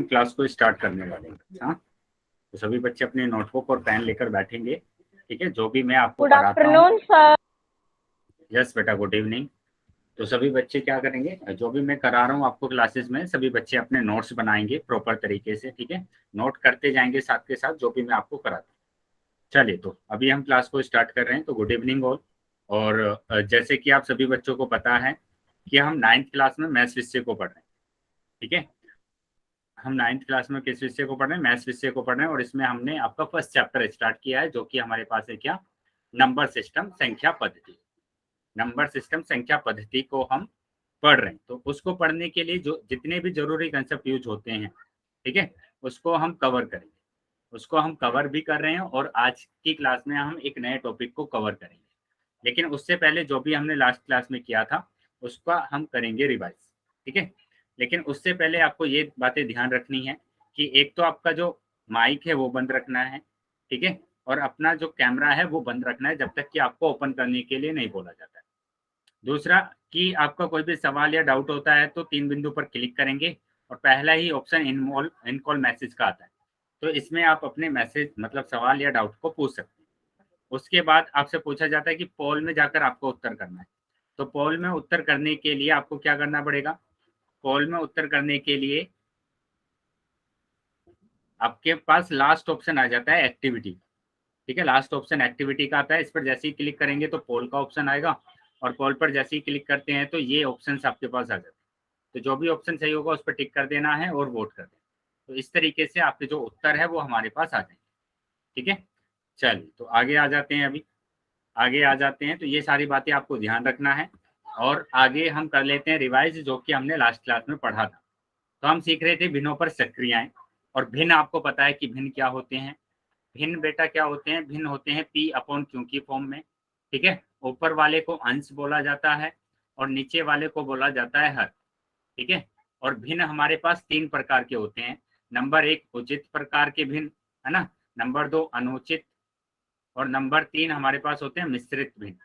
Class को start करने वाले हैं। हाँ, तो सभी बच्चे अपने नोटबुक और पेन लेकर बैठेंगे, ठीक है। जो भी मैं आपको गुड कराता हूँ, आफ्टरनून सर। यस बेटा, गुड इवनिंग। तो सभी बच्चे क्या करेंगे, जो भी मैं करा रहा हूँ आपको क्लासेस में, सभी बच्चे अपने नोट्स बनाएंगे प्रॉपर तरीके से, ठीक है। नोट करते जाएंगे साथ के साथ जो भी मैं आपको कराता हूँ। चलिए, तो अभी हम क्लास को स्टार्ट कर रहे हैं। तो गुड इवनिंग ऑल। और जैसे कि आप सभी बच्चों को पता है कि हम 9th क्लास में मैथ्स विषय को पढ़ रहे हैं, ठीक है। हम 9th क्लास में किस विषय को पढ़ रहे हैं, मैथ्स विषय को पढ़ रहे हैं। और इसमें हमने आपका फर्स्ट चैप्टर स्टार्ट किया है, जो कि हमारे पास है क्या, नंबर सिस्टम, संख्या पद्धति। नंबर सिस्टम संख्या पद्धति को हम पढ़ रहे हैं। तो उसको पढ़ने के लिए जो जितने भी जरूरी कंसेप्ट यूज होते हैं, ठीक है, उसको हम कवर करेंगे। उसको हम कवर भी कर रहे हैं, और आज की क्लास में हम एक नए टॉपिक को कवर करेंगे। लेकिन उससे पहले जो भी हमने लास्ट क्लास में किया था उसका हम करेंगे रिवाइज, ठीक है। लेकिन उससे पहले आपको ये बातें ध्यान रखनी है कि एक तो आपका जो माइक है वो बंद रखना है, ठीक है। और अपना जो कैमरा है वो बंद रखना है जब तक कि आपको ओपन करने के लिए नहीं बोला जाता है। दूसरा, कि आपका कोई भी सवाल या डाउट होता है तो 3 बिंदु पर क्लिक करेंगे, और पहला ही ऑप्शन इन कॉल मैसेज का आता है। तो इसमें आप अपने मैसेज मतलब सवाल या डाउट को पूछ सकते हैं। उसके बाद आपसे पूछा जाता है कि पोल में जाकर आपको उत्तर करना है। तो पोल में उत्तर करने के लिए आपको क्या करना पड़ेगा, पोल में उत्तर करने के लिए आपके पास लास्ट ऑप्शन आ जाता है एक्टिविटी, ठीक है। लास्ट ऑप्शन एक्टिविटी का आता है। इस पर जैसे ही क्लिक करेंगे तो पोल का ऑप्शन आएगा, और पोल पर जैसे ही क्लिक करते हैं तो ये ऑप्शन आपके पास आ जाते हैं। तो जो भी ऑप्शन सही होगा उस पर टिक कर देना है और वोट कर देना। तो इस तरीके से आपके जो उत्तर है वो हमारे पास आ जाएंगे, ठीक है। चलिए, तो आगे आ जाते हैं। अभी आगे आ जाते हैं, तो ये सारी बातें आपको ध्यान रखना है। और आगे हम कर लेते हैं रिवाइज, जो कि हमने लास्ट क्लास में पढ़ा था। तो हम सीख रहे थे भिन्नों पर सक्रियाएं। और भिन्न आपको पता है कि भिन्न क्या होते हैं। भिन्न बेटा क्या होते हैं, भिन्न होते हैं पी अपॉन क्यू की फॉर्म में, ठीक है। ऊपर वाले को अंश बोला जाता है और नीचे वाले को बोला जाता है हर, ठीक है। और भिन्न हमारे पास 3 प्रकार के होते हैं। नंबर 1 उचित प्रकार के भिन्न, है ना। नंबर 2 अनुचित, और नंबर 3 हमारे पास होते हैं मिश्रित भिन्न,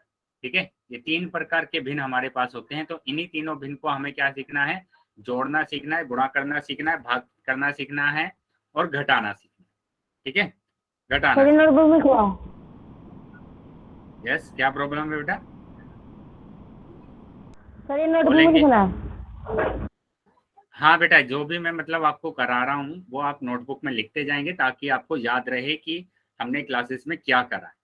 ठीक है। ये 3 प्रकार के भिन्न हमारे पास होते हैं। तो इन्हीं तीनों भिन्न को हमें क्या सीखना है, जोड़ना सीखना है, गुणा करना सीखना है, भाग करना सीखना है, और घटाना सीखना है, ठीक है। घटाना सर सीखना। नोटबुक में क्या? यस, क्या प्रॉब्लम है बेटा, सर नोटबुक में बोलेंगे। लिखना। हाँ बेटा, जो भी मैं मतलब आपको करा रहा हूँ वो आप नोटबुक में लिखते जाएंगे, ताकि आपको याद रहे कि हमने क्लासेस में क्या करा है,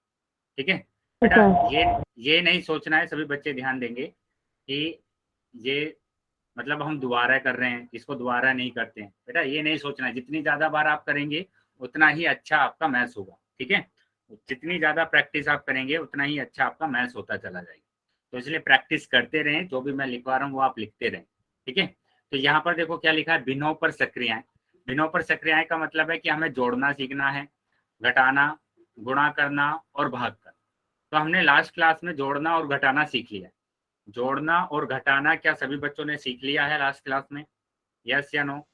ठीक है। बेटा, अच्छा। ये नहीं सोचना है, सभी बच्चे ध्यान देंगे कि ये मतलब हम दोबारा कर रहे हैं, इसको दोबारा नहीं करते हैं। बेटा ये नहीं सोचना है, जितनी ज्यादा बार आप करेंगे उतना ही अच्छा आपका मैथ्स होगा, ठीक है। जितनी ज्यादा प्रैक्टिस आप करेंगे उतना ही अच्छा आपका मैथ्स होता चला जाएगा। तो इसलिए प्रैक्टिस करते रहें, जो भी मैं लिखवा रहा हूँ वो आप लिखते रहें, ठीक है। तो यहाँ पर देखो क्या लिखा है, भिन्नों पर सक्रियाएं। भिन्नों पर सक्रियाएं का मतलब है कि हमें जोड़ना सीखना है, घटाना, गुणा करना और भाग करना। तो हमने लास्ट क्लास में जोड़ना और घटाना सीख लिया। जोड़ना और घटाना क्या सभी बच्चों ने सीख लिया है लास्ट क्लास में, यस या नो,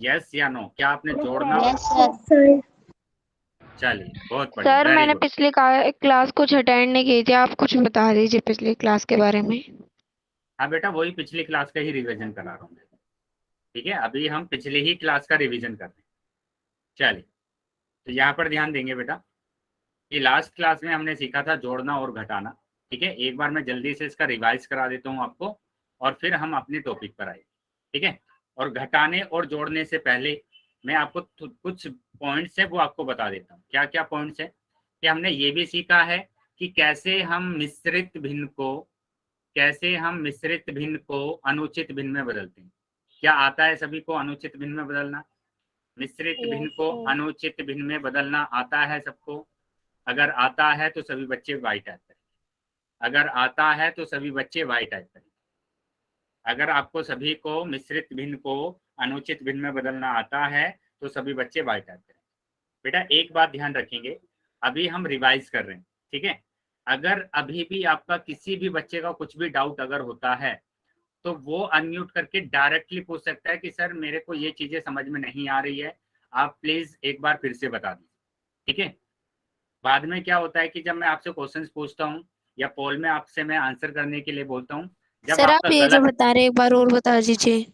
यस या नो, क्या आपने जोड़ना, यस सर। चलिए बहुत बढ़िया, सर वेरी मैंने गुड। पिछली क्लास कुछ अटेंड नहीं की थी, आप कुछ बता दीजिए पिछली क्लास के बारे में। हाँ बेटा, वही पिछली क्लास का ही रिवीजन करा रहा हूँ, ठीक है। अभी हम पिछली ही क्लास का रिवीजन कर रहे हैं। चलिए, तो यहाँ पर ध्यान देंगे बेटा कि लास्ट क्लास में हमने सीखा था जोड़ना और घटाना, ठीक है। एक बार मैं जल्दी से इसका रिवाइज करा देता हूँ आपको, और फिर हम अपने टॉपिक पर आए, ठीक है। और घटाने और जोड़ने से पहले मैं आपको कुछ पॉइंट्स है वो आपको बता देता हूँ। क्या क्या पॉइंट्स है, कि हमने ये भी सीखा है कि कैसे हम मिश्रित भिन्न को अनुचित भिन्न में बदलते हैं। क्या आता है सभी को अनुचित भिन्न में बदलना, मिश्रित भिन्न यस को सर। अनुचित भिन्न में बदलना आता है सबको? अगर आता है तो सभी बच्चे वाई टाइप करें। अगर आता है तो सभी बच्चे वाई टाइप करें। अगर आपको सभी को मिश्रित भिन्न को अनुचित भिन्न में बदलना आता है तो सभी बच्चे वाई टाइप करें। बेटा एक बात ध्यान रखेंगे, अभी हम रिवाइज कर रहे हैं, ठीक है। अगर अभी भी आपका किसी भी बच्चे का कुछ भी डाउट अगर होता है तो वो अनम्यूट करके डायरेक्टली पूछ सकता है कि सर मेरे को ये चीजें समझ में नहीं आ रही है, आप प्लीज एक बार फिर से बता दीजिए, ठीक है। बाद में क्या होता है कि जब मैं आपसे क्वेश्चंस पूछता हूँ या पोल में आपसे मैं आंसर करने के लिए बोलता हूँ, जब सर आपका आप ये जो गलत, बता रहे एक बार और बता दीजिए।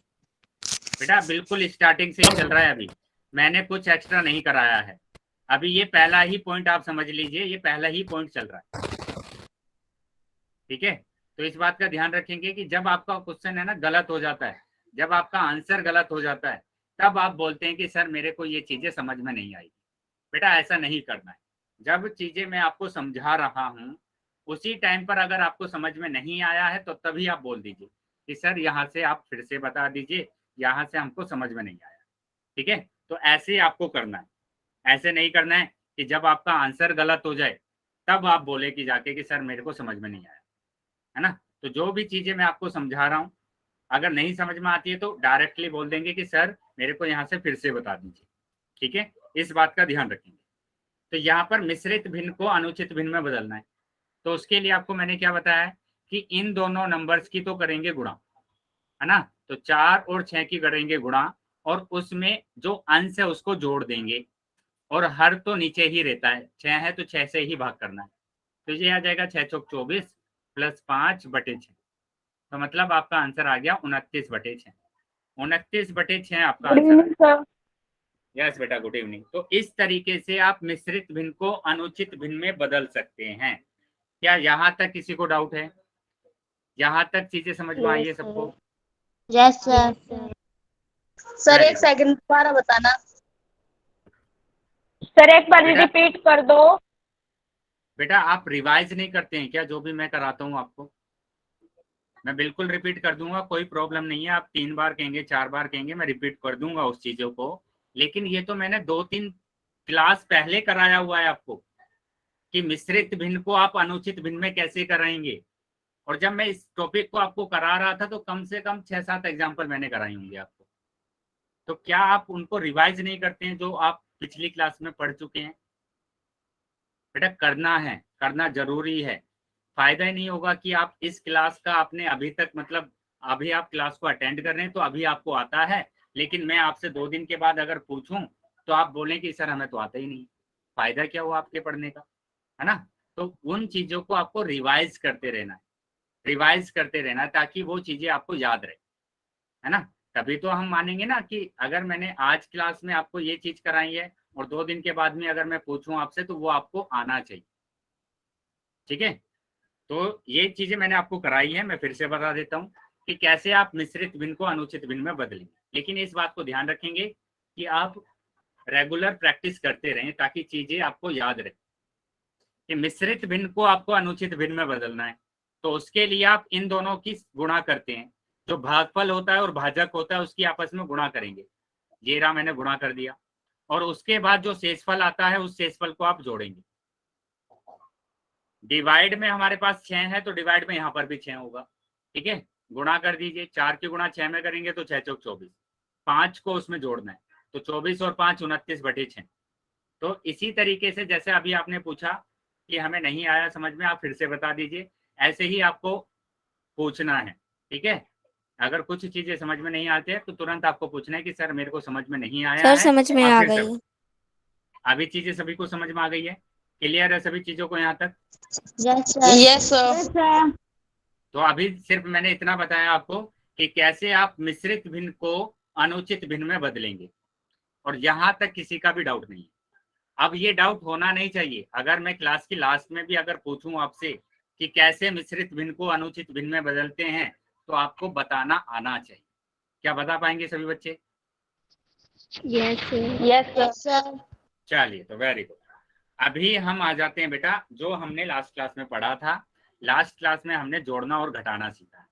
बेटा बिल्कुल स्टार्टिंग से ही चल रहा है, अभी मैंने कुछ एक्स्ट्रा नहीं कराया है। अभी ये पहला ही पॉइंट आप समझ लीजिए, ये पहला ही पॉइंट चल रहा है, ठीक है। तो इस बात का ध्यान रखेंगे कि जब आपका क्वेश्चन है ना गलत हो जाता है, जब आपका आंसर गलत हो जाता है, तब आप बोलते हैं कि सर मेरे को ये चीजें समझ में नहीं आई। बेटा ऐसा नहीं करना है। जब चीजें मैं आपको समझा रहा हूँ उसी टाइम पर अगर आपको समझ में नहीं आया है तो तभी आप बोल दीजिए कि सर यहाँ से आप फिर से बता दीजिए, यहाँ से हमको समझ में नहीं आया, ठीक है। तो ऐसे आपको करना है, ऐसे नहीं करना है कि जब आपका आंसर गलत हो जाए तब आप बोले कि जाके कि सर मेरे को समझ में नहीं आया, है ना। तो जो भी चीजें मैं आपको समझा रहा हूँ अगर नहीं समझ में आती है तो डायरेक्टली बोल देंगे कि सर मेरे को यहाँ से फिर से बता दीजिए, ठीक है। इस बात का ध्यान रखेंगे। तो यहाँ पर मिश्रित भिन्न को अनुचित भिन्न में बदलना है। तो उसके लिए आपको मैंने क्या बताया कि इन दोनों नंबर्स की तो करेंगे गुणा, है ना। तो 4 और 6 की करेंगे गुणा और उसमें जो अंश है उसको जोड़ देंगे और हर तो नीचे ही रहता है, 6 है तो 6 से ही भाग करना है। तो ये आ जाएगा 6 चौक 24 प्लस 5/6। तो मतलब आपका आंसर आ गया 29/6। 29/6 आपका गुड आंसर इवनिंग है। सर। यस बेटा गुड इवनिंग। तो इस तरीके से आप मिश्रित भिन्न को अनुचित भिन्न में बदल सकते हैं। क्या यहाँ तक किसी को डाउट है? यहाँ तक चीजें समझ में आई है सबको? Yes sir. सर Very एक good. सेकंड दोबारा बताना। सर एक बार बेटा रिपीट कर दो। बेटा आप रिवाइज नहीं करते हैं क्या जो भी मैं कराता हूँ आपको? मैं बिल्कुल रिपीट कर दूंगा, कोई प्रॉब्लम नहीं है। आप 3 बार कहेंगे 4 बार कहेंगे मैं रिपीट कर दूंगा उस चीजों को। लेकिन ये तो मैंने 2-3 क्लास पहले कराया हुआ है आपको कि मिश्रित भिन्न को आप अनुचित भिन्न में कैसे कराएंगे। और जब मैं इस टॉपिक को आपको करा रहा था तो कम से कम 6-7 एग्जाम्पल मैंने कराई होंगे आपको। तो क्या आप उनको रिवाइज नहीं करते हैं जो आप पिछली क्लास में पढ़ चुके हैं? बेटा करना है, करना जरूरी है। फायदा ही नहीं होगा कि आप इस क्लास का आपने अभी तक मतलब अभी आप क्लास को अटेंड कर रहे हैं तो अभी आपको आता है, लेकिन मैं आपसे 2 दिन के बाद अगर पूछूं तो आप बोलें कि सर हमें तो आता ही नहीं। फायदा क्या हुआ आपके पढ़ने का, है ना। तो उन चीजों को आपको रिवाइज करते रहना है, रिवाइज करते रहना ताकि वो चीजें आपको याद रहे, है ना। तभी तो हम मानेंगे ना कि अगर मैंने आज क्लास में आपको ये चीज कराई है और 2 दिन के बाद में अगर मैं पूछूं आपसे तो वो आपको आना चाहिए, ठीक है। तो ये चीजें मैंने आपको कराई है, मैं फिर से बता देता हूँ कि कैसे आप मिश्रित भिन्न को अनुचित भिन्न में बदलेंगे। लेकिन इस बात को ध्यान रखेंगे कि आप रेगुलर प्रैक्टिस करते रहें ताकि चीजें आपको याद रहे कि मिश्रित भिन्न को आपको अनुचित भिन्न में बदलना है। तो उसके लिए आप इन दोनों की गुणा करते हैं, जो भागफल होता है और भाजक होता है उसकी आपस में गुणा करेंगे। ये रहा मैंने गुणा कर दिया और उसके बाद जो शेषफल आता है उस शेषफल को आप जोड़ेंगे। डिवाइड में हमारे पास 6 है तो डिवाइड में यहाँ पर भी 6 होगा, ठीक है। गुणा कर दीजिए, 4 की गुणा 6 में करेंगे तो 6 चौक 24, 5 को उसमें जोड़ना है तो 24 और 5 29/6। तो इसी तरीके से जैसे अभी आपने पूछा कि हमें नहीं आया समझ में, आप फिर से बता दीजिए, ऐसे ही आपको पूछना है, ठीक है। अगर कुछ चीजें समझ में नहीं आती है तो तुरंत आपको पूछना है कि सर मेरे को समझ में नहीं आया सर है। समझ में आप आ फिर से गई। अभी चीजें सभी को समझ में आ गई है? क्लियर है सभी चीजों को यहाँ तक? Yes sir. तो अभी सिर्फ मैंने इतना बताया आपको कि कैसे आप मिश्रित भिन्न को अनुचित भिन्न में बदलेंगे, और यहां तक किसी का भी डाउट नहीं है। अब ये डाउट होना नहीं चाहिए। अगर मैं क्लास की लास्ट में भी अगर पूछूं आपसे कि कैसे मिश्रित भिन्न को अनुचित भिन्न में बदलते हैं तो आपको बताना आना चाहिए। क्या बता पाएंगे सभी बच्चे? Yes sir. चलिए तो वेरी गुड। अभी हम आ जाते हैं बेटा जो हमने लास्ट क्लास में पढ़ा था। लास्ट क्लास में हमने जोड़ना और घटाना सीखा है।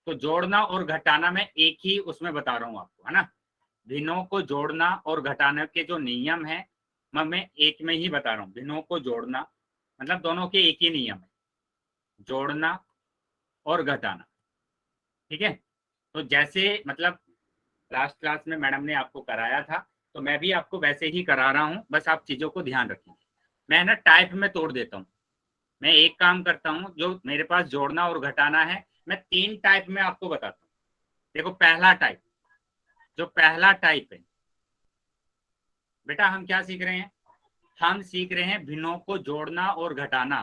तो जोड़ना और घटाना में एक ही उसमें बता रहा हूँ आपको, है ना। भिन्नों को जोड़ना और घटाने के जो नियम है मैं एक में ही बता रहा हूँ। भिन्नों को जोड़ना मतलब दोनों के एक ही नियम है, जोड़ना और घटाना, ठीक है। तो जैसे मतलब लास्ट क्लास में मैडम ने आपको कराया था तो मैं भी आपको वैसे ही करा रहा हूँ, बस आप चीजों को ध्यान रखेंगे। मैं ना टाइप में तोड़ देता हूँ। मैं एक काम करता हूँ, जो मेरे पास जोड़ना और घटाना है मैं 3 टाइप में आपको बताता हूँ। देखो पहला टाइप, जो पहला टाइप है बेटा हम क्या सीख रहे हैं? हम सीख रहे हैं भिन्नों को जोड़ना और घटाना।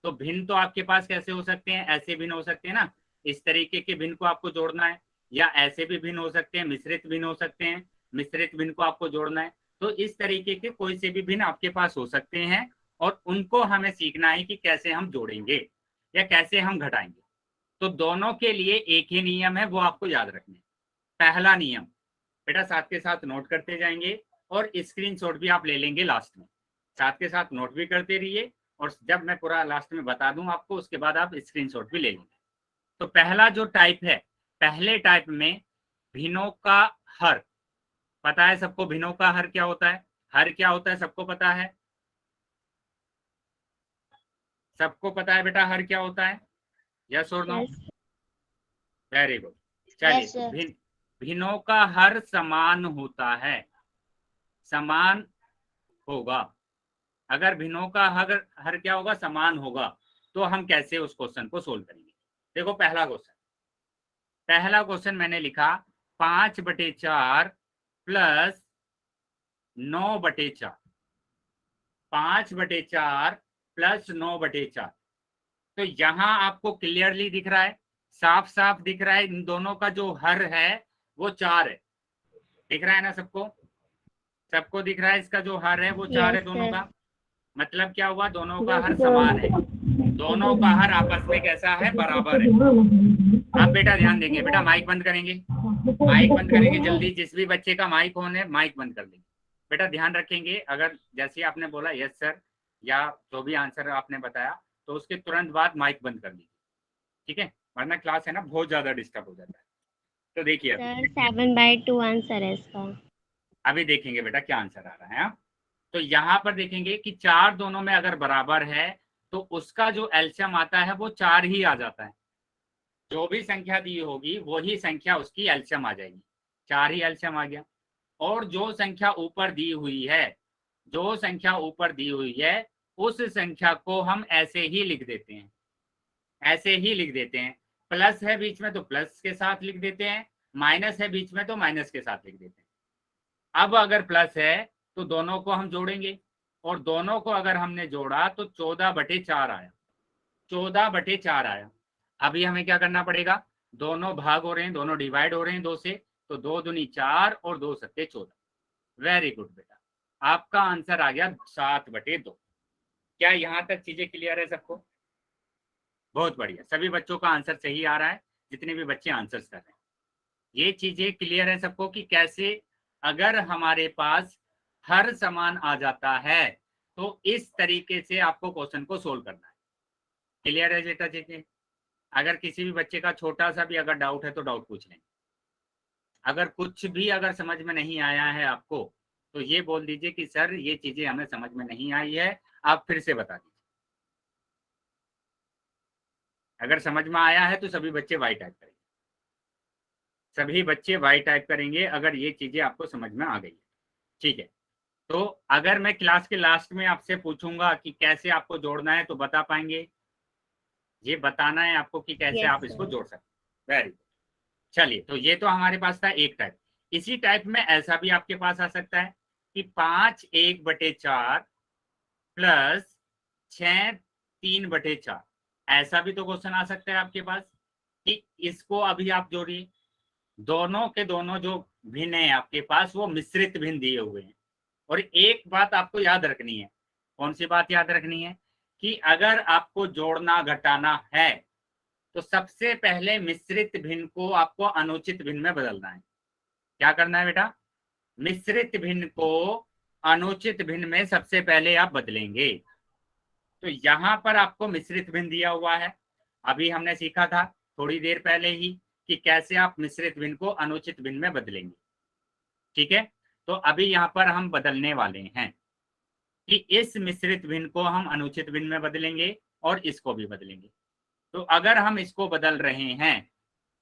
तो भिन्न तो आपके पास कैसे हो सकते हैं? ऐसे भिन्न हो सकते हैं ना, इस तरीके के भिन्न को आपको जोड़ना है या ऐसे भी भिन्न हो सकते हैं, मिश्रित भिन्न हो सकते हैं। मिश्रित भिन्न को आपको जोड़ना है, तो इस तरीके के कोई से भी भिन्न आपके पास हो सकते हैं और उनको हमें सीखना है कि कैसे हम जोड़ेंगे या कैसे हम घटाएंगे। तो दोनों के लिए एक ही नियम है, वो आपको याद रखना है। पहला नियम बेटा साथ के साथ नोट करते जाएंगे और स्क्रीनशॉट भी आप ले लेंगे लास्ट में, साथ के साथ नोट भी करते रहिए और जब मैं पूरा लास्ट में बता दूं आपको उसके बाद आप स्क्रीनशॉट भी ले लेंगे। तो पहला जो टाइप है, पहले टाइप में भिन्नों का हर, पता है सबको भिन्नों का हर क्या होता है? हर क्या होता है सबको पता है? सबको पता है बेटा हर क्या होता है? यस और नो? Very good. चलिए Yes, तो sir. भिन्नों का हर समान होता है, समान होगा। अगर भिन्नों का हर क्या होगा? समान होगा। तो हम कैसे उस क्वेश्चन को सोल्व करेंगे? देखो पहला क्वेश्चन मैंने लिखा 5/4 प्लस 9/4, 5/4 प्लस 9/4। तो यहाँ आपको क्लियरली दिख रहा है, साफ साफ दिख रहा है, इन दोनों का जो हर है वो 4 है। दिख रहा है ना सबको? सबको दिख रहा है इसका जो हर है वो 4 है दोनों का। मतलब क्या हुआ? दोनों का हर समान है, दोनों का हर आपस में कैसा है? बराबर है। अब बेटा ध्यान देंगे, बेटा माइक बंद करेंगे, माइक बंद करेंगे जल्दी, जिस भी बच्चे का माइक ऑन है माइक बंद कर देंगे। बेटा ध्यान रखेंगे, अगर जैसे आपने बोला यस सर या जो भी आंसर आपने बताया तो उसके तुरंत बाद माइक बंद कर दीजिए, ठीक है? वरना क्लास है ना बहुत ज्यादा डिस्टर्ब हो जाता है। तो देखिए सर 7/2 आंसर है इसका। अभी देखेंगे बेटा क्या आंसर आ रहा है। हाँ? तो यहाँ पर देखेंगे कि 4 दोनों में अगर बराबर है तो उसका जो एलसीएम आता है वो 4 ही आ जाता है। जो भी संख्या दी होगी वही संख्या उसकी एलसीएम आ जाएगी, 4 ही एलसीएम आ गया। और जो संख्या ऊपर दी हुई है, जो संख्या ऊपर दी हुई है उस संख्या को हम ऐसे ही लिख देते हैं, ऐसे ही लिख देते हैं। प्लस है बीच में तो प्लस के साथ लिख देते हैं, माइनस है बीच में तो माइनस के साथ लिख देते हैं। अब अगर प्लस है तो दोनों को हम जोड़ेंगे और दोनों को अगर हमने जोड़ा तो 14/4 आया, 14/4 आया। अभी हमें क्या करना पड़ेगा? दोनों भाग हो रहे हैं, दोनों डिवाइड हो रहे हैं 2 से, तो 2 दूनी 4 और 2 सत्ते 14। वेरी गुड बेटा, आपका आंसर आ गया 7/2। क्या यहाँ तक चीजें क्लियर है सबको? बहुत बढ़िया, सभी बच्चों का आंसर सही आ रहा है, जितने भी बच्चे आंसर्स कर रहे हैं। ये चीजें क्लियर है सबको कि कैसे अगर हमारे पास हर समान आ जाता है तो इस तरीके से आपको क्वेश्चन को सोल्व करना है। क्लियर है बेटा चीजें? अगर किसी भी बच्चे का छोटा सा भी अगर डाउट है तो डाउट पूछ लें। अगर कुछ भी अगर समझ में नहीं आया है आपको तो ये बोल दीजिए कि सर ये चीजें हमें समझ में नहीं आई है, आप फिर से बता दीजिए। अगर समझ में आया है तो सभी बच्चे वाई टाइप करेंगे, सभी बच्चे वाई टाइप करेंगे अगर ये चीजें आपको समझ में आ गई है, ठीक है? तो अगर मैं क्लास के लास्ट में आपसे पूछूंगा कि कैसे आपको जोड़ना है तो बता पाएंगे? ये बताना है आपको कि कैसे Yes, आप इसको जोड़ सकते। Very good. चलिए तो ये तो हमारे पास था एक टाइप। इसी टाइप में ऐसा भी आपके पास आ सकता है कि 5/1/4 प्लस 6/3/4, ऐसा भी तो क्वेश्चन आ सकता है आपके पास कि इसको अभी आप जोड़िए। दोनों के दोनों जो भिन्न है आपके पास वो मिश्रित भिन्न दिए हुए हैं। और एक बात आपको याद रखनी है, कौन सी बात याद रखनी है? कि अगर आपको जोड़ना घटाना है तो सबसे पहले मिश्रित भिन्न को आपको अनुचित भिन्न में बदलना है। क्या करना है बेटा? मिश्रित भिन्न को अनुचित भिन्न में सबसे पहले आप बदलेंगे। तो यहाँ पर आपको मिश्रित भिन्न दिया हुआ है, अभी हमने सीखा था थोड़ी देर पहले ही कि कैसे आप मिश्रित भिन्न को अनुचित भिन्न में बदलेंगे, ठीक है? तो अभी यहाँ पर हम बदलने वाले हैं कि इस मिश्रित भिन्न को हम अनुचित भिन्न में बदलेंगे और इसको भी बदलेंगे। तो अगर हम इसको बदल रहे हैं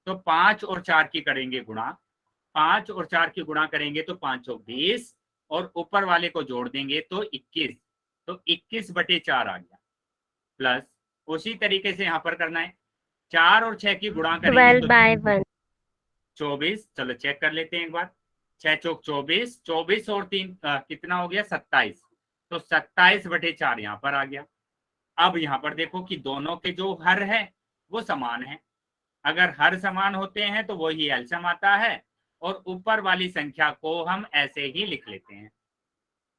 तो 5 और 4 की करेंगे गुणा, 5 और 4 की गुणा करेंगे तो 5 चौक 20 और ऊपर वाले को जोड़ देंगे तो 21, तो 21/4 आ गया। प्लस उसी तरीके से यहाँ पर करना है, 4 और 6 की गुणा करेंगे तो 12/1 24। चलो चेक कर लेते हैं एक बार, 6 चौक 24, 24 और 3 कितना हो गया? 27, तो 27/4 यहाँ पर आ गया। अब यहाँ पर देखो कि दोनों के जो हर है वो समान है। अगर हर समान होते हैं तो वही एलसीएम आता है, और ऊपर वाली संख्या को हम ऐसे ही लिख लेते हैं।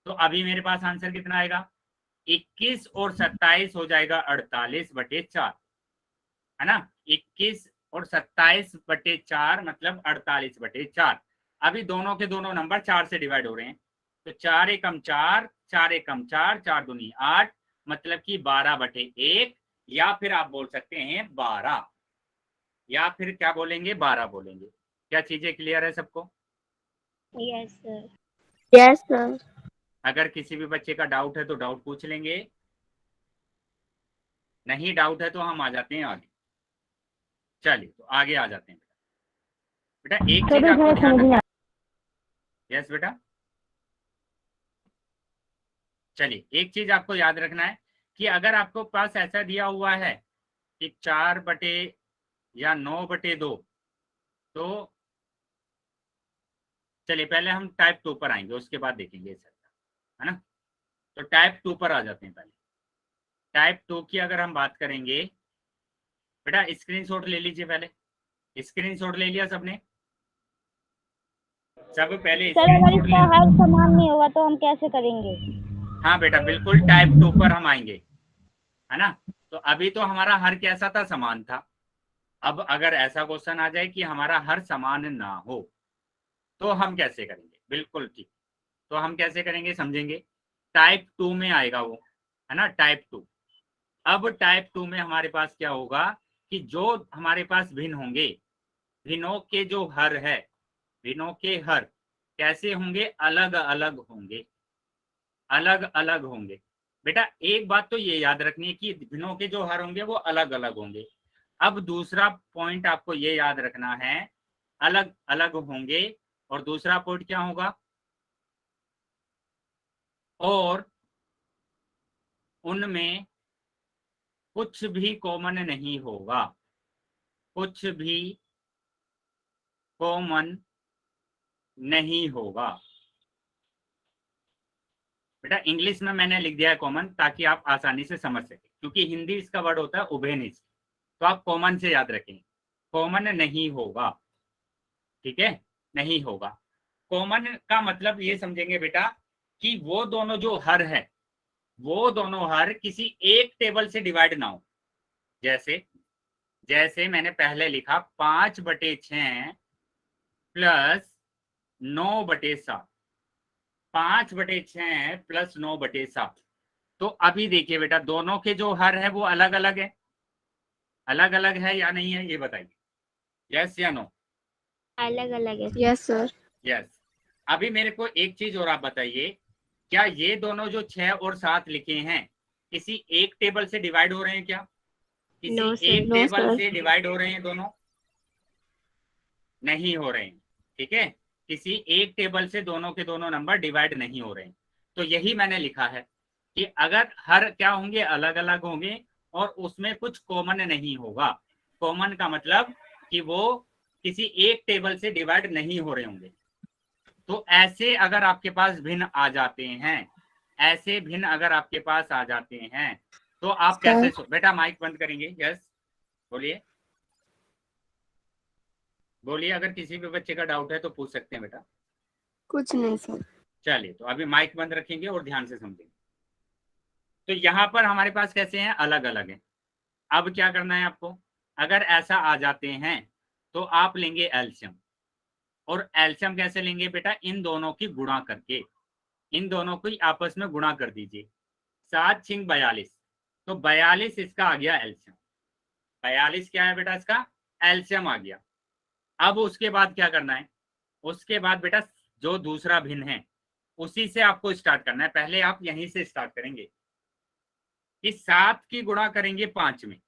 तो अभी मेरे पास आंसर कितना आएगा, 21 और 27 हो जाएगा 48/4, है ना। 21 और 27/4 मतलब 48/4। अभी दोनों के दोनों नंबर 4 से डिवाइड हो रहे हैं, तो 4 एकम 4, 4 एकम 4, 4 दूनी 8, मतलब कि 12/1, या फिर आप बोल सकते हैं 12, या फिर क्या बोलेंगे 12 बोलेंगे। क्या चीजें क्लियर है सबको? Yes sir. Yes sir. अगर किसी भी बच्चे का डाउट है तो डाउट पूछ लेंगे, नहीं डाउट है तो हम आ जाते हैं आगे। चलिए तो आगे आ जाते हैं। बेटा एक चीज आपको ध्यान रखना। यस बेटा, चलिए एक चीज आपको याद रखना है कि अगर आपको पास ऐसा दिया हुआ है कि 4 या 9/2, तो चलिए पहले हम टाइप 2 पर आएंगे, उसके बाद देखेंगे सर, है ना। तो टाइप 2 पर आ जाते हैं। पहले टाइप 2 की अगर हम बात करेंगे, बेटा स्क्रीनशॉट ले लीजिए। पहले स्क्रीनशॉट ले लिया सबने? सब पहले सर अगर स्क्रीनशॉट इसका ले। हर समान नहीं होगा तो हम कैसे करेंगे? हाँ बेटा बिल्कुल, टाइप 2 पर हम आएंगे, है ना। तो अभी तो हमारा हर कैसा था, समान था। अब अगर ऐसा क्वेश्चन आ जाए कि हमारा हर समान ना हो तो हम कैसे करेंगे? बिल्कुल ठीक। तो हम कैसे करेंगे समझेंगे। टाइप 2 में आएगा वो, है ना, टाइप 2। अब टाइप 2 में हमारे पास क्या होगा कि जो हमारे पास भिन्न होंगे, भिन्नों के जो हर है, भिन्नों के हर कैसे होंगे, अलग अलग होंगे, अलग अलग होंगे। बेटा एक बात तो ये याद रखनी है कि भिन्नों के जो हर होंगे वो अलग अलग होंगे। अब दूसरा पॉइंट आपको ये याद रखना है, अलग अलग होंगे, और दूसरा पॉइंट क्या होगा, और उनमें कुछ भी कॉमन नहीं होगा, कुछ भी कॉमन नहीं होगा। बेटा इंग्लिश में मैंने लिख दिया है कॉमन, ताकि आप आसानी से समझ सके, क्योंकि हिंदी इसका वर्ड होता है उभयनिष्ठ, तो आप कॉमन से याद रखें, कॉमन नहीं होगा, ठीक है, नहीं होगा। कॉमन का मतलब ये समझेंगे बेटा कि वो दोनों जो हर है, वो दोनों हर किसी एक टेबल से डिवाइड ना हो। जैसे जैसे मैंने पहले लिखा 5/6 प्लस 9/7, 5/6 प्लस 9/7। तो अभी देखिए बेटा, दोनों के जो हर है वो अलग अलग है, अलग अलग है या नहीं है, ये बताइए, यस या नो? अलग अलग है। Yes sir. यस। अभी मेरे को एक चीज और आप बताइए, क्या ये दोनों जो 6 और 7 लिखे हैं किसी एक टेबल से डिवाइड हो रहे हैं क्या? किसी नो सर। एक नो टेबल सर। से डिवाइड हो रहे हैं दोनों? नहीं हो रहे हैं, ठीक है। किसी एक टेबल से दोनों के दोनों नंबर डिवाइड नहीं हो रहे हैं। तो यही मैंने लिखा है कि अगर हर क्या होंगे, अलग अलग होंगे, और उसमें कुछ कॉमन नहीं होगा। कॉमन का मतलब कि वो किसी एक टेबल से डिवाइड नहीं हो रहे होंगे। तो ऐसे अगर आपके पास भिन्न आ जाते हैं, ऐसे भिन्न अगर आपके पास आ जाते हैं, तो आप कैसे बेटा माइक बंद करेंगे? यस बोलिए, बोलिए। अगर किसी भी बच्चे का डाउट है तो पूछ सकते हैं बेटा। कुछ नहीं सर। चलिए तो अभी माइक बंद रखेंगे और ध्यान से समझेंगे। तो यहाँ पर हमारे पास कैसे हैं, अलग अलग हैं। अब क्या करना है आपको, अगर ऐसा आ जाते हैं तो आप लेंगे एलसीएम। और एलसीएम कैसे लेंगे बेटा, इन दोनों की गुणा करके, इन दोनों को आपस में गुणा कर दीजिए। 7 × 42, तो 42 इसका आ गया एलसीएम। 42 क्या है बेटा, इसका एलसीएम आ गया। अब उसके बाद क्या करना है, उसके बाद बेटा जो दूसरा भिन्न है उसी से आपको स्टार्ट करना है। पहले आप यहीं से स्टार्ट करेंगे कि 7 की गुणा करेंगे 5 में।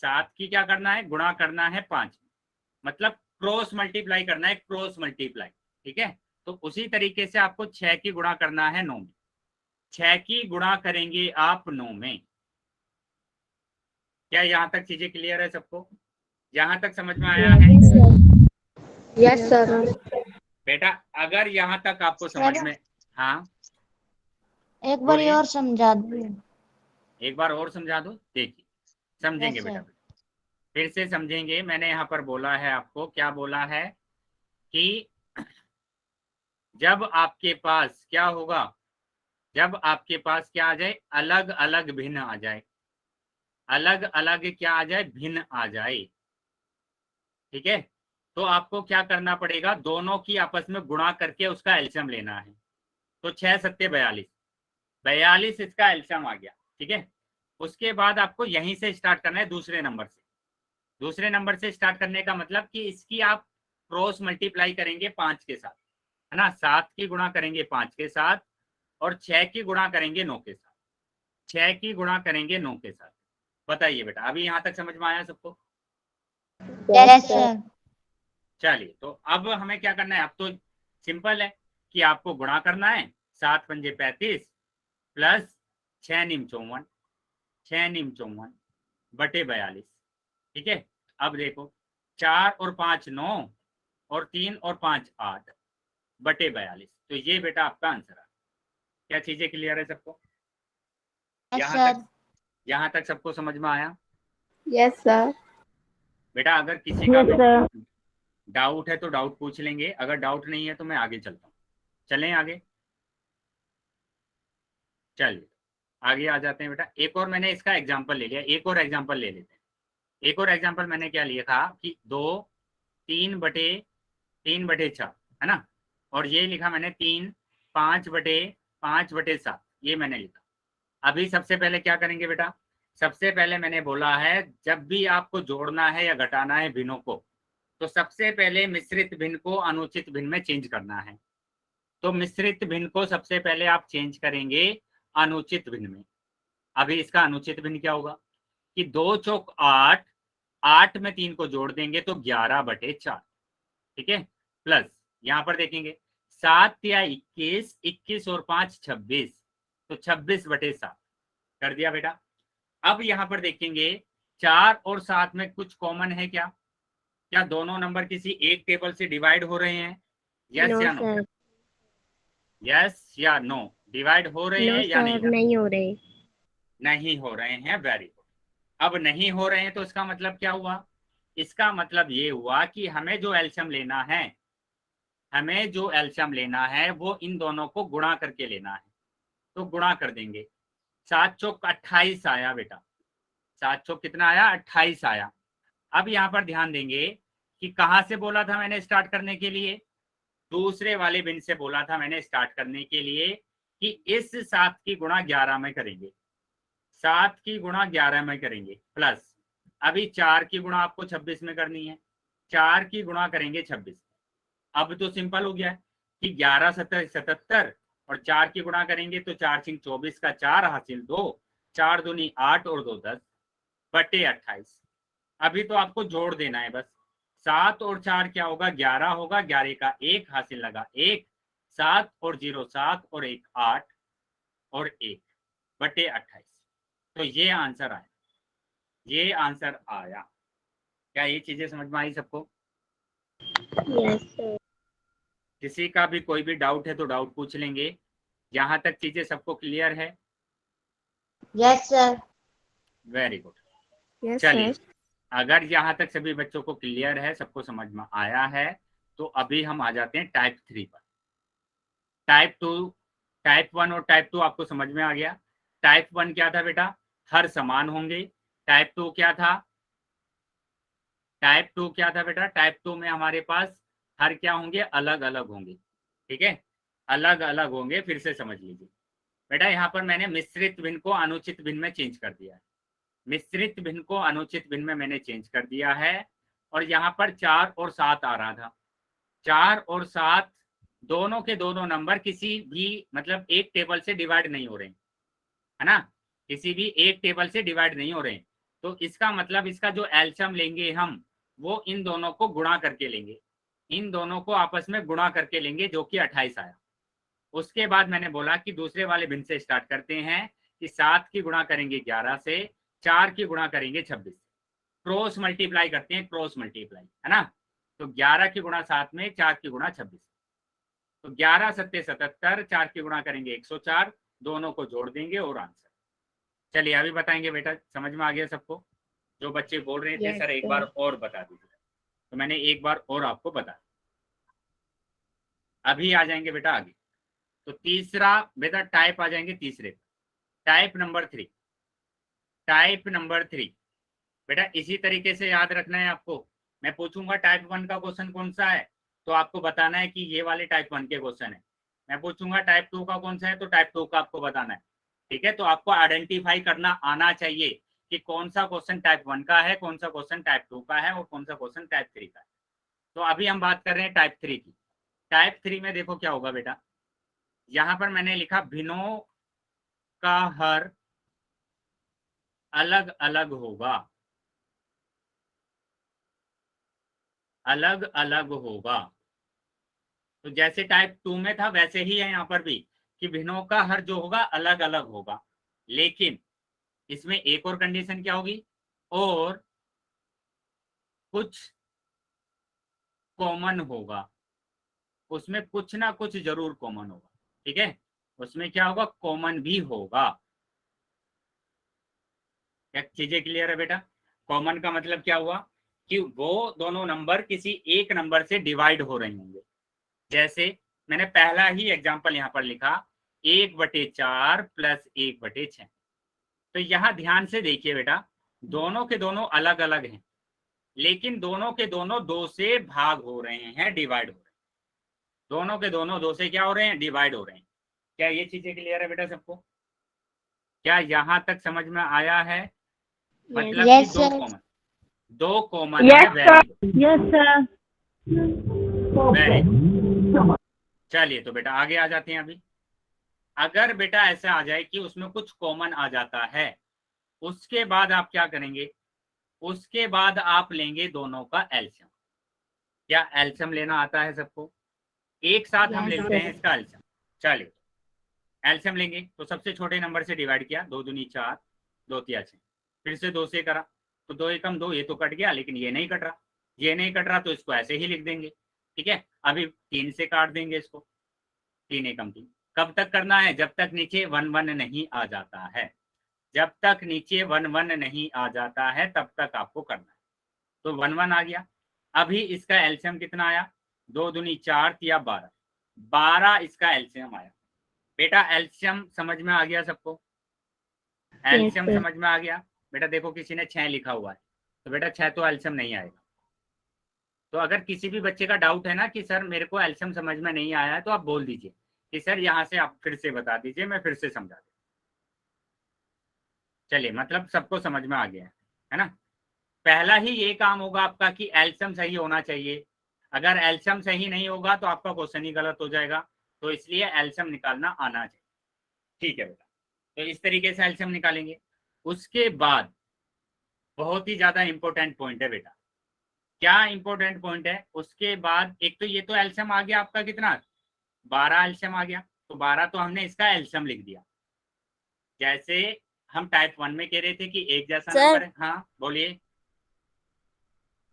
7 की क्या करना है, गुणा करना है 5 में, मतलब क्रॉस मल्टीप्लाई करना है, क्रॉस मल्टीप्लाई, ठीक है। तो उसी तरीके से आपको 6 की गुणा करना है 9 में। 6 की गुणा करेंगे आप 9 में। क्या यहाँ तक चीजें क्लियर है सबको? यहाँ तक समझ में आया है? Yes sir. बेटा अगर यहाँ तक आपको समझ में, हाँ एक बार बोलिए। और समझा दो। एक बार और समझा दो, देखिए समझेंगे Yes, sir. बेटा। फिर से समझेंगे। मैंने यहाँ पर बोला है आपको, क्या बोला है कि जब आपके पास क्या होगा, जब आपके पास क्या आ जाए, अलग अलग भिन्न आ जाए, अलग अलग क्या आ जाए, भिन्न आ जाए, ठीक है, तो आपको क्या करना पड़ेगा, दोनों की आपस में गुणा करके उसका एलसीएम लेना है। तो 6 सत्ते 42, 42 इसका एलसीएम आ गया, ठीक है। उसके बाद आपको यहीं से स्टार्ट करना है, दूसरे नंबर से। दूसरे नंबर से स्टार्ट करने का मतलब कि इसकी आप क्रॉस मल्टीप्लाई करेंगे 5 के साथ, है ना, 7 की गुणा करेंगे 5 के साथ, और 6 की गुणा करेंगे 9 के साथ, 6 की गुणा करेंगे 9 के साथ। बताइए बेटा, अभी यहाँ तक समझ में आया सबको? Yes sir. चलिए, तो अब हमें क्या करना है, अब तो सिंपल है कि आपको गुणा करना है, 7 पंजे 35 प्लस 6 नीम 54, 6 नीम 54 बटे 42, ठीक है। अब देखो, 4 और 5 9, और 3 और 5 8 बटे 42, तो ये बेटा आपका आंसर है। क्या चीजें क्लियर है सबको? Yes sir. यहाँ तक सबको समझ में आया? Yes sir. बेटा अगर किसी का डाउट है तो डाउट पूछ लेंगे, अगर डाउट नहीं है तो मैं आगे चलता हूँ। चलें आगे, चलिए आगे आ जाते हैं बेटा। एक और मैंने इसका एग्जाम्पल ले लिया, एक और एग्जाम्पल ले लेते हैं। एक और एग्जाम्पल मैंने क्या लिया था कि 2 3 बटे 4, है ना, और ये लिखा मैंने 3 5 बटे 7, ये मैंने लिखा। अभी सबसे पहले क्या करेंगे बेटा, सबसे पहले मैंने बोला है जब भी आपको जोड़ना है या घटाना है भिन्नों को, तो सबसे पहले मिश्रित भिन्न को अनुचित भिन्न में चेंज करना है। तो मिश्रित भिन्न को सबसे पहले आप चेंज करेंगे अनुचित भिन्न में। अभी इसका अनुचित भिन्न क्या होगा कि 2 चौक 8, 8 में 3 को जोड़ देंगे तो 11 बटे 4, ठीक है, प्लस यहाँ पर देखेंगे 7 या 21, 21 और 5 26, तो 26 बटे 7 कर दिया बेटा। अब यहाँ पर देखेंगे 4 और 7 में कुछ कॉमन है क्या? क्या दोनों नंबर किसी एक टेबल से डिवाइड हो रहे हैं? यस या नो? यस या नो? डिवाइड हो रहे हैं या नहीं? नहीं हो रहे। नहीं हो रहे हैं, वेरी गुड। अब नहीं हो रहे हैं तो इसका मतलब क्या हुआ? इसका मतलब ये हुआ कि हमें जो एलसीएम लेना है, हमें जो एलसीएम लेना है वो इन दोनों को गुणा करके लेना है। तो गुणा कर देंगे, 7 चौक 28 आया बेटा, 7 चौक कितना आया? 28 आया। अब यहाँ पर ध्यान देंगे कि कहाँ से बोला था मैंने स्टार्ट करने के लिए, दूसरे वाले बिन से बोला था मैंने स्टार्ट करने के लिए कि इस 7 की गुणा 11 में करेंगे, 7 की गुणा 11 में करेंगे, प्लस अभी 4 की गुणा आपको 26 में करनी है, 4 की गुणा करेंगे 26। अब तो सिंपल हो गया है कि 11 7 77, और 4 की गुणा करेंगे तो 4 6 24 का 4 हासिल 2, 4 दूनी 8 और 2 10 बटे 28। अभी तो आपको जोड़ देना है बस, 7 और 4 क्या होगा? 11 होगा, 11 का 1 हासिल लगा 1, 7 और 0 7 और 1 8 और 1 बटे 28। तो ये आंसर आया, ये आंसर आया। क्या ये चीजें समझ में आई सबको? Yes sir. किसी का भी कोई भी डाउट है तो डाउट पूछ लेंगे। यहाँ तक चीजें सबको क्लियर है? Yes sir. Very good. Yes चलिए, सर। अगर यहाँ तक सभी बच्चों को क्लियर है, सबको समझ में आया है, तो अभी हम आ जाते हैं टाइप 3 पर। टाइप 2, टाइप 1 और टाइप 2 आपको समझ में आ गया। टाइप 1 क्या था बेटा? हर समान होंगे। टाइप 2 क्या था? टाइप 2 क्या था बेटा? टाइप 2 में हमारे पास हर क्या होंगे? अलग अलग होंगे, ठीक है, अलग अलग होंगे। फिर से समझ लीजिए बेटा, यहाँ पर मैंने मिश्रित भिन्न को अनुचित भिन्न में चेंज कर दिया है, मिश्रित भिन्न को अनुचित भिन्न में मैंने चेंज कर दिया है। और यहाँ पर 4 और 7 आ रहा था, 4 और 7 दोनों के दोनों नंबर किसी भी मतलब एक टेबल से डिवाइड नहीं हो रहे, है ना, किसी भी एक टेबल से डिवाइड नहीं हो रहे। तो इसका मतलब इसका जो एलसीएम लेंगे हम, वो इन दोनों को गुणा करके लेंगे, इन दोनों को आपस में गुणा करके लेंगे, जो कि 28 आया। उसके बाद मैंने बोला कि दूसरे वाले भिन्न से स्टार्ट करते हैं कि 7 की गुणा करेंगे 11 से, 4 की गुणा करेंगे 26 से, क्रॉस मल्टीप्लाई करते हैं, क्रॉस मल्टीप्लाई, है ना। तो 11 की गुणा 7 में, 4 की गुणा 26, तो 11 सत्ते 77, 4 की गुणा करेंगे 104, दोनों को जोड़ देंगे और आंसर। चलिए अभी बताएंगे बेटा, समझ में आ गया सबको? जो बच्चे बोल रहे थे Yes, सर एक sir. बार और बता दीजिए, तो मैंने एक बार और आपको बता, अभी आ जाएंगे बेटा आगे। तो तीसरा बेटा टाइप आ जाएंगे तीसरे, टाइप नंबर 3, टाइप नंबर 3 बेटा इसी तरीके से याद रखना है आपको। मैं पूछूंगा टाइप 1 का क्वेश्चन कौन सा है, तो आपको बताना है कि ये वाले टाइप 1 के क्वेश्चन है। मैं पूछूंगा टाइप 2 का कौन सा है, तो टाइप 2 का आपको बताना है। ठीक है, तो आपको आइडेंटिफाई करना आना चाहिए कि कौन सा क्वेश्चन टाइप 1 का है, कौन सा क्वेश्चन टाइप 2 का है और कौन सा क्वेश्चन टाइप 3 का है। तो अभी हम बात कर रहे हैं टाइप 3 की। टाइप 3 में देखो क्या होगा बेटा, यहाँ पर मैंने लिखा भिन्नों का हर अलग अलग होगा, अलग अलग होगा। तो जैसे टाइप 2 में था वैसे ही है यहाँ पर भी, कि भिन्नों का हर जो होगा अलग अलग होगा। लेकिन इसमें एक और कंडीशन क्या होगी, और कुछ कॉमन होगा, उसमें कुछ ना कुछ जरूर कॉमन होगा। ठीक है, उसमें क्या होगा, कॉमन भी होगा। क्या चीजें क्लियर है बेटा? कॉमन का मतलब क्या हुआ, कि वो दोनों नंबर किसी एक नंबर से डिवाइड हो रहे होंगे। जैसे मैंने पहला ही एग्जांपल यहाँ पर लिखा, 1/4 प्लस 1/6। तो यहाँ ध्यान से देखिए बेटा, दोनों के दोनों अलग अलग हैं, लेकिन दोनों के दोनों 2 से भाग हो रहे हैं, डिवाइड हो रहे हैं। दोनों के दोनों 2 से क्या हो रहे हैं, डिवाइड हो रहे हैं। क्या ये चीजें क्लियर है बेटा सबको? क्या यहाँ तक समझ में आया है? मतलब Yes, कि sir. दो कॉमन है, very good, Yes, sir. Very good. चलिए तो बेटा आगे आ जाते हैं। अभी अगर बेटा ऐसा आ जाए कि उसमें कुछ कॉमन आ जाता है, उसके बाद आप क्या करेंगे, उसके बाद आप लेंगे दोनों का एलसीएम। क्या एलसीएम लेना आता है सबको? एक साथ हम Yes, लेते हैं sir. इसका एलसीएम। चलिए एलसीएम लेंगे, तो सबसे छोटे नंबर से डिवाइड किया, 2 दूनी 4, 2 तिया 6, फिर से 2 से करा, तो 2 एकम 2, ये तो कट गया, लेकिन ये नहीं कट रहा, ये नहीं कट रहा, तो इसको ऐसे ही लिख देंगे। ठीक है, अभी 3 से काट देंगे इसको, 3 एकम 3। कब तक करना है, जब तक नीचे 1 1 नहीं आ जाता है। जब तक नीचे 1 1 नहीं आ जाता है तब तक आपको करना है। तो 1 1 आ गया। अभी इसका एलसीएम कितना आया, 2 दूनी 4 तिया 12, 12 इसका एलसीएम आया। बेटा एलसीएम समझ में आ गया सबको? LCM sir. समझ में आ गया? बेटा देखो किसी ने 6 लिखा हुआ है, तो बेटा 6 तो एलसीएम नहीं आएगा। तो अगर किसी भी बच्चे का डाउट है ना कि सर मेरे को एलसीएम समझ में नहीं आया है, तो आप बोल दीजिए कि सर यहाँ से आप फिर से बता दीजिए, मैं फिर से समझा दूँ। चलिए मतलब सबको समझ में आ गया है ना? पहला ही ये काम होगा आपका कि एलसीएम सही होना चाहिए। अगर एलसीएम सही नहीं होगा तो आपका क्वेश्चन ही गलत हो जाएगा, तो इसलिए एलसीएम निकालना आना चाहिए। ठीक है बेटा, तो इस तरीके से एलसीएम निकालेंगे। उसके बाद बहुत ही ज्यादा इंपॉर्टेंट पॉइंट है बेटा। क्या इंपॉर्टेंट पॉइंट है? उसके बाद एक तो ये तो एलसीएम आ गया आपका कितना, 12 एलसीएम आ गया, तो 12 तो हमने इसका एलसीएम लिख दिया। जैसे हम टाइप 1 में कह रहे थे कि एक जैसा नंबर है। हाँ बोलिए,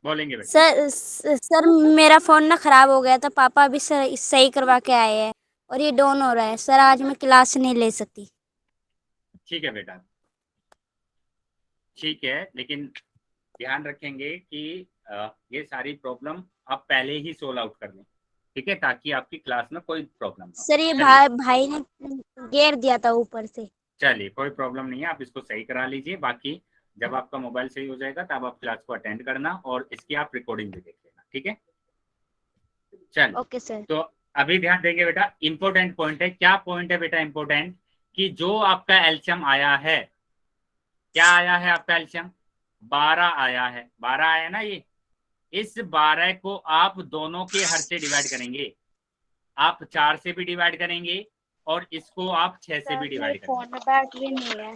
बोलेंगे बेटा। सर मेरा फोन ना खराब हो गया था, पापा अभी सही करवा के आए हैं और ये डाउन हो रहा है। सर आज मैं क्लास नहीं ले सकती। ठीक है बेटा, ठीक है, लेकिन ध्यान रखेंगे कि ये सारी प्रॉब्लम आप पहले ही सोल्व आउट कर लें। ठीक है, ताकि आपकी क्लास में कोई प्रॉब्लम ना हो। सर ये चलिए भाई ने गिर दिया था ऊपर से। चलिए कोई प्रॉब्लम नहीं है, आप इसको सही करा लीजिए। बाकी जब आपका मोबाइल सही हो जाएगा तब आप क्लास को अटेंड करना और इसकी आप रिकॉर्डिंग भी देख लेना। ठीक है, चलिए ओके सर। तो अभी ध्यान देंगे बेटा, इंपॉर्टेंट पॉइंट है। क्या पॉइंट है बेटा इंपॉर्टेंट, कि जो आपका एलसीएम आया है, क्या आया है आपका एलसीएम, 12 आया है, 12 आया ना ये। इस 12 को आप दोनों के हर से डिवाइड करेंगे। आप 4 से भी डिवाइड करेंगे और इसको आप 6 से भी डिवाइड करेंगे। फोन में बैटरी नहीं है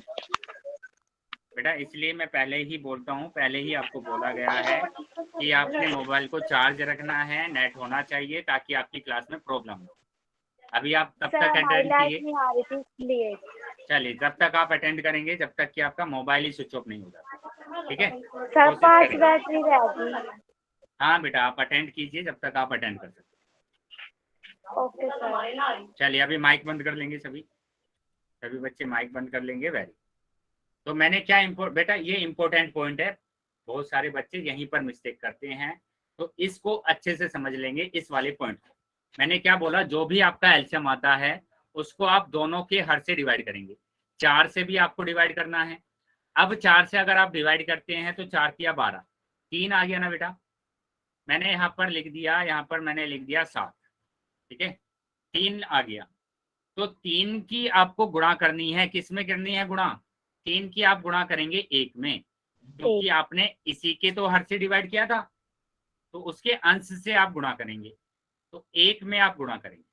बेटा इसलिए मैं पहले ही बोलता हूँ, पहले ही आपको बोला गया है कि आपने मोबाइल को चार्ज रखना है, नेट होना चाहिए, ताकि आपकी क्लास में प्रॉब्लम हो। अभी आप तब तक अटेंड कीजिए, नहीं आ रही थी इसलिए। चलिए जब तक आप अटेंड करेंगे जब तक कि आपका मोबाइल ही स्विच ऑफ नहीं हो जाता। ठीक है, सर कोशिश 5 करेंगे। बैटरी रहेगी। हाँ बेटा आप अटेंड कीजिए जब तक आप अटेंड कर सकते। Okay sir. चलिए अभी माइक बंद कर लेंगे, सभी बच्चे माइक बंद कर लेंगे। वेरी, तो मैंने क्या बेटा ये इंपॉर्टेंट पॉइंट है, बहुत सारे बच्चे यहीं पर मिस्टेक करते हैं, तो इसको अच्छे से समझ लेंगे इस वाले पॉइंट को। मैंने क्या बोला, जो भी आपका एलसीएम आता है उसको आप दोनों के हर से डिवाइड करेंगे। 4 से भी आपको डिवाइड करना है। अब 4 से अगर आप डिवाइड करते हैं तो 4 किया 12, 3 आ गया ना बेटा। मैंने यहाँ पर लिख दिया, यहाँ पर मैंने लिख दिया 7, ठीक है, 3 आ गया। तो 3 की आपको गुणा करनी है, किस में करनी है गुणा? 3 की आप गुणा करेंगे 1 में, क्योंकि आपने इसी के तो हर से डिवाइड किया था, तो उसके अंश से आप गुणा करेंगे, तो 1 में आप गुणा करेंगे।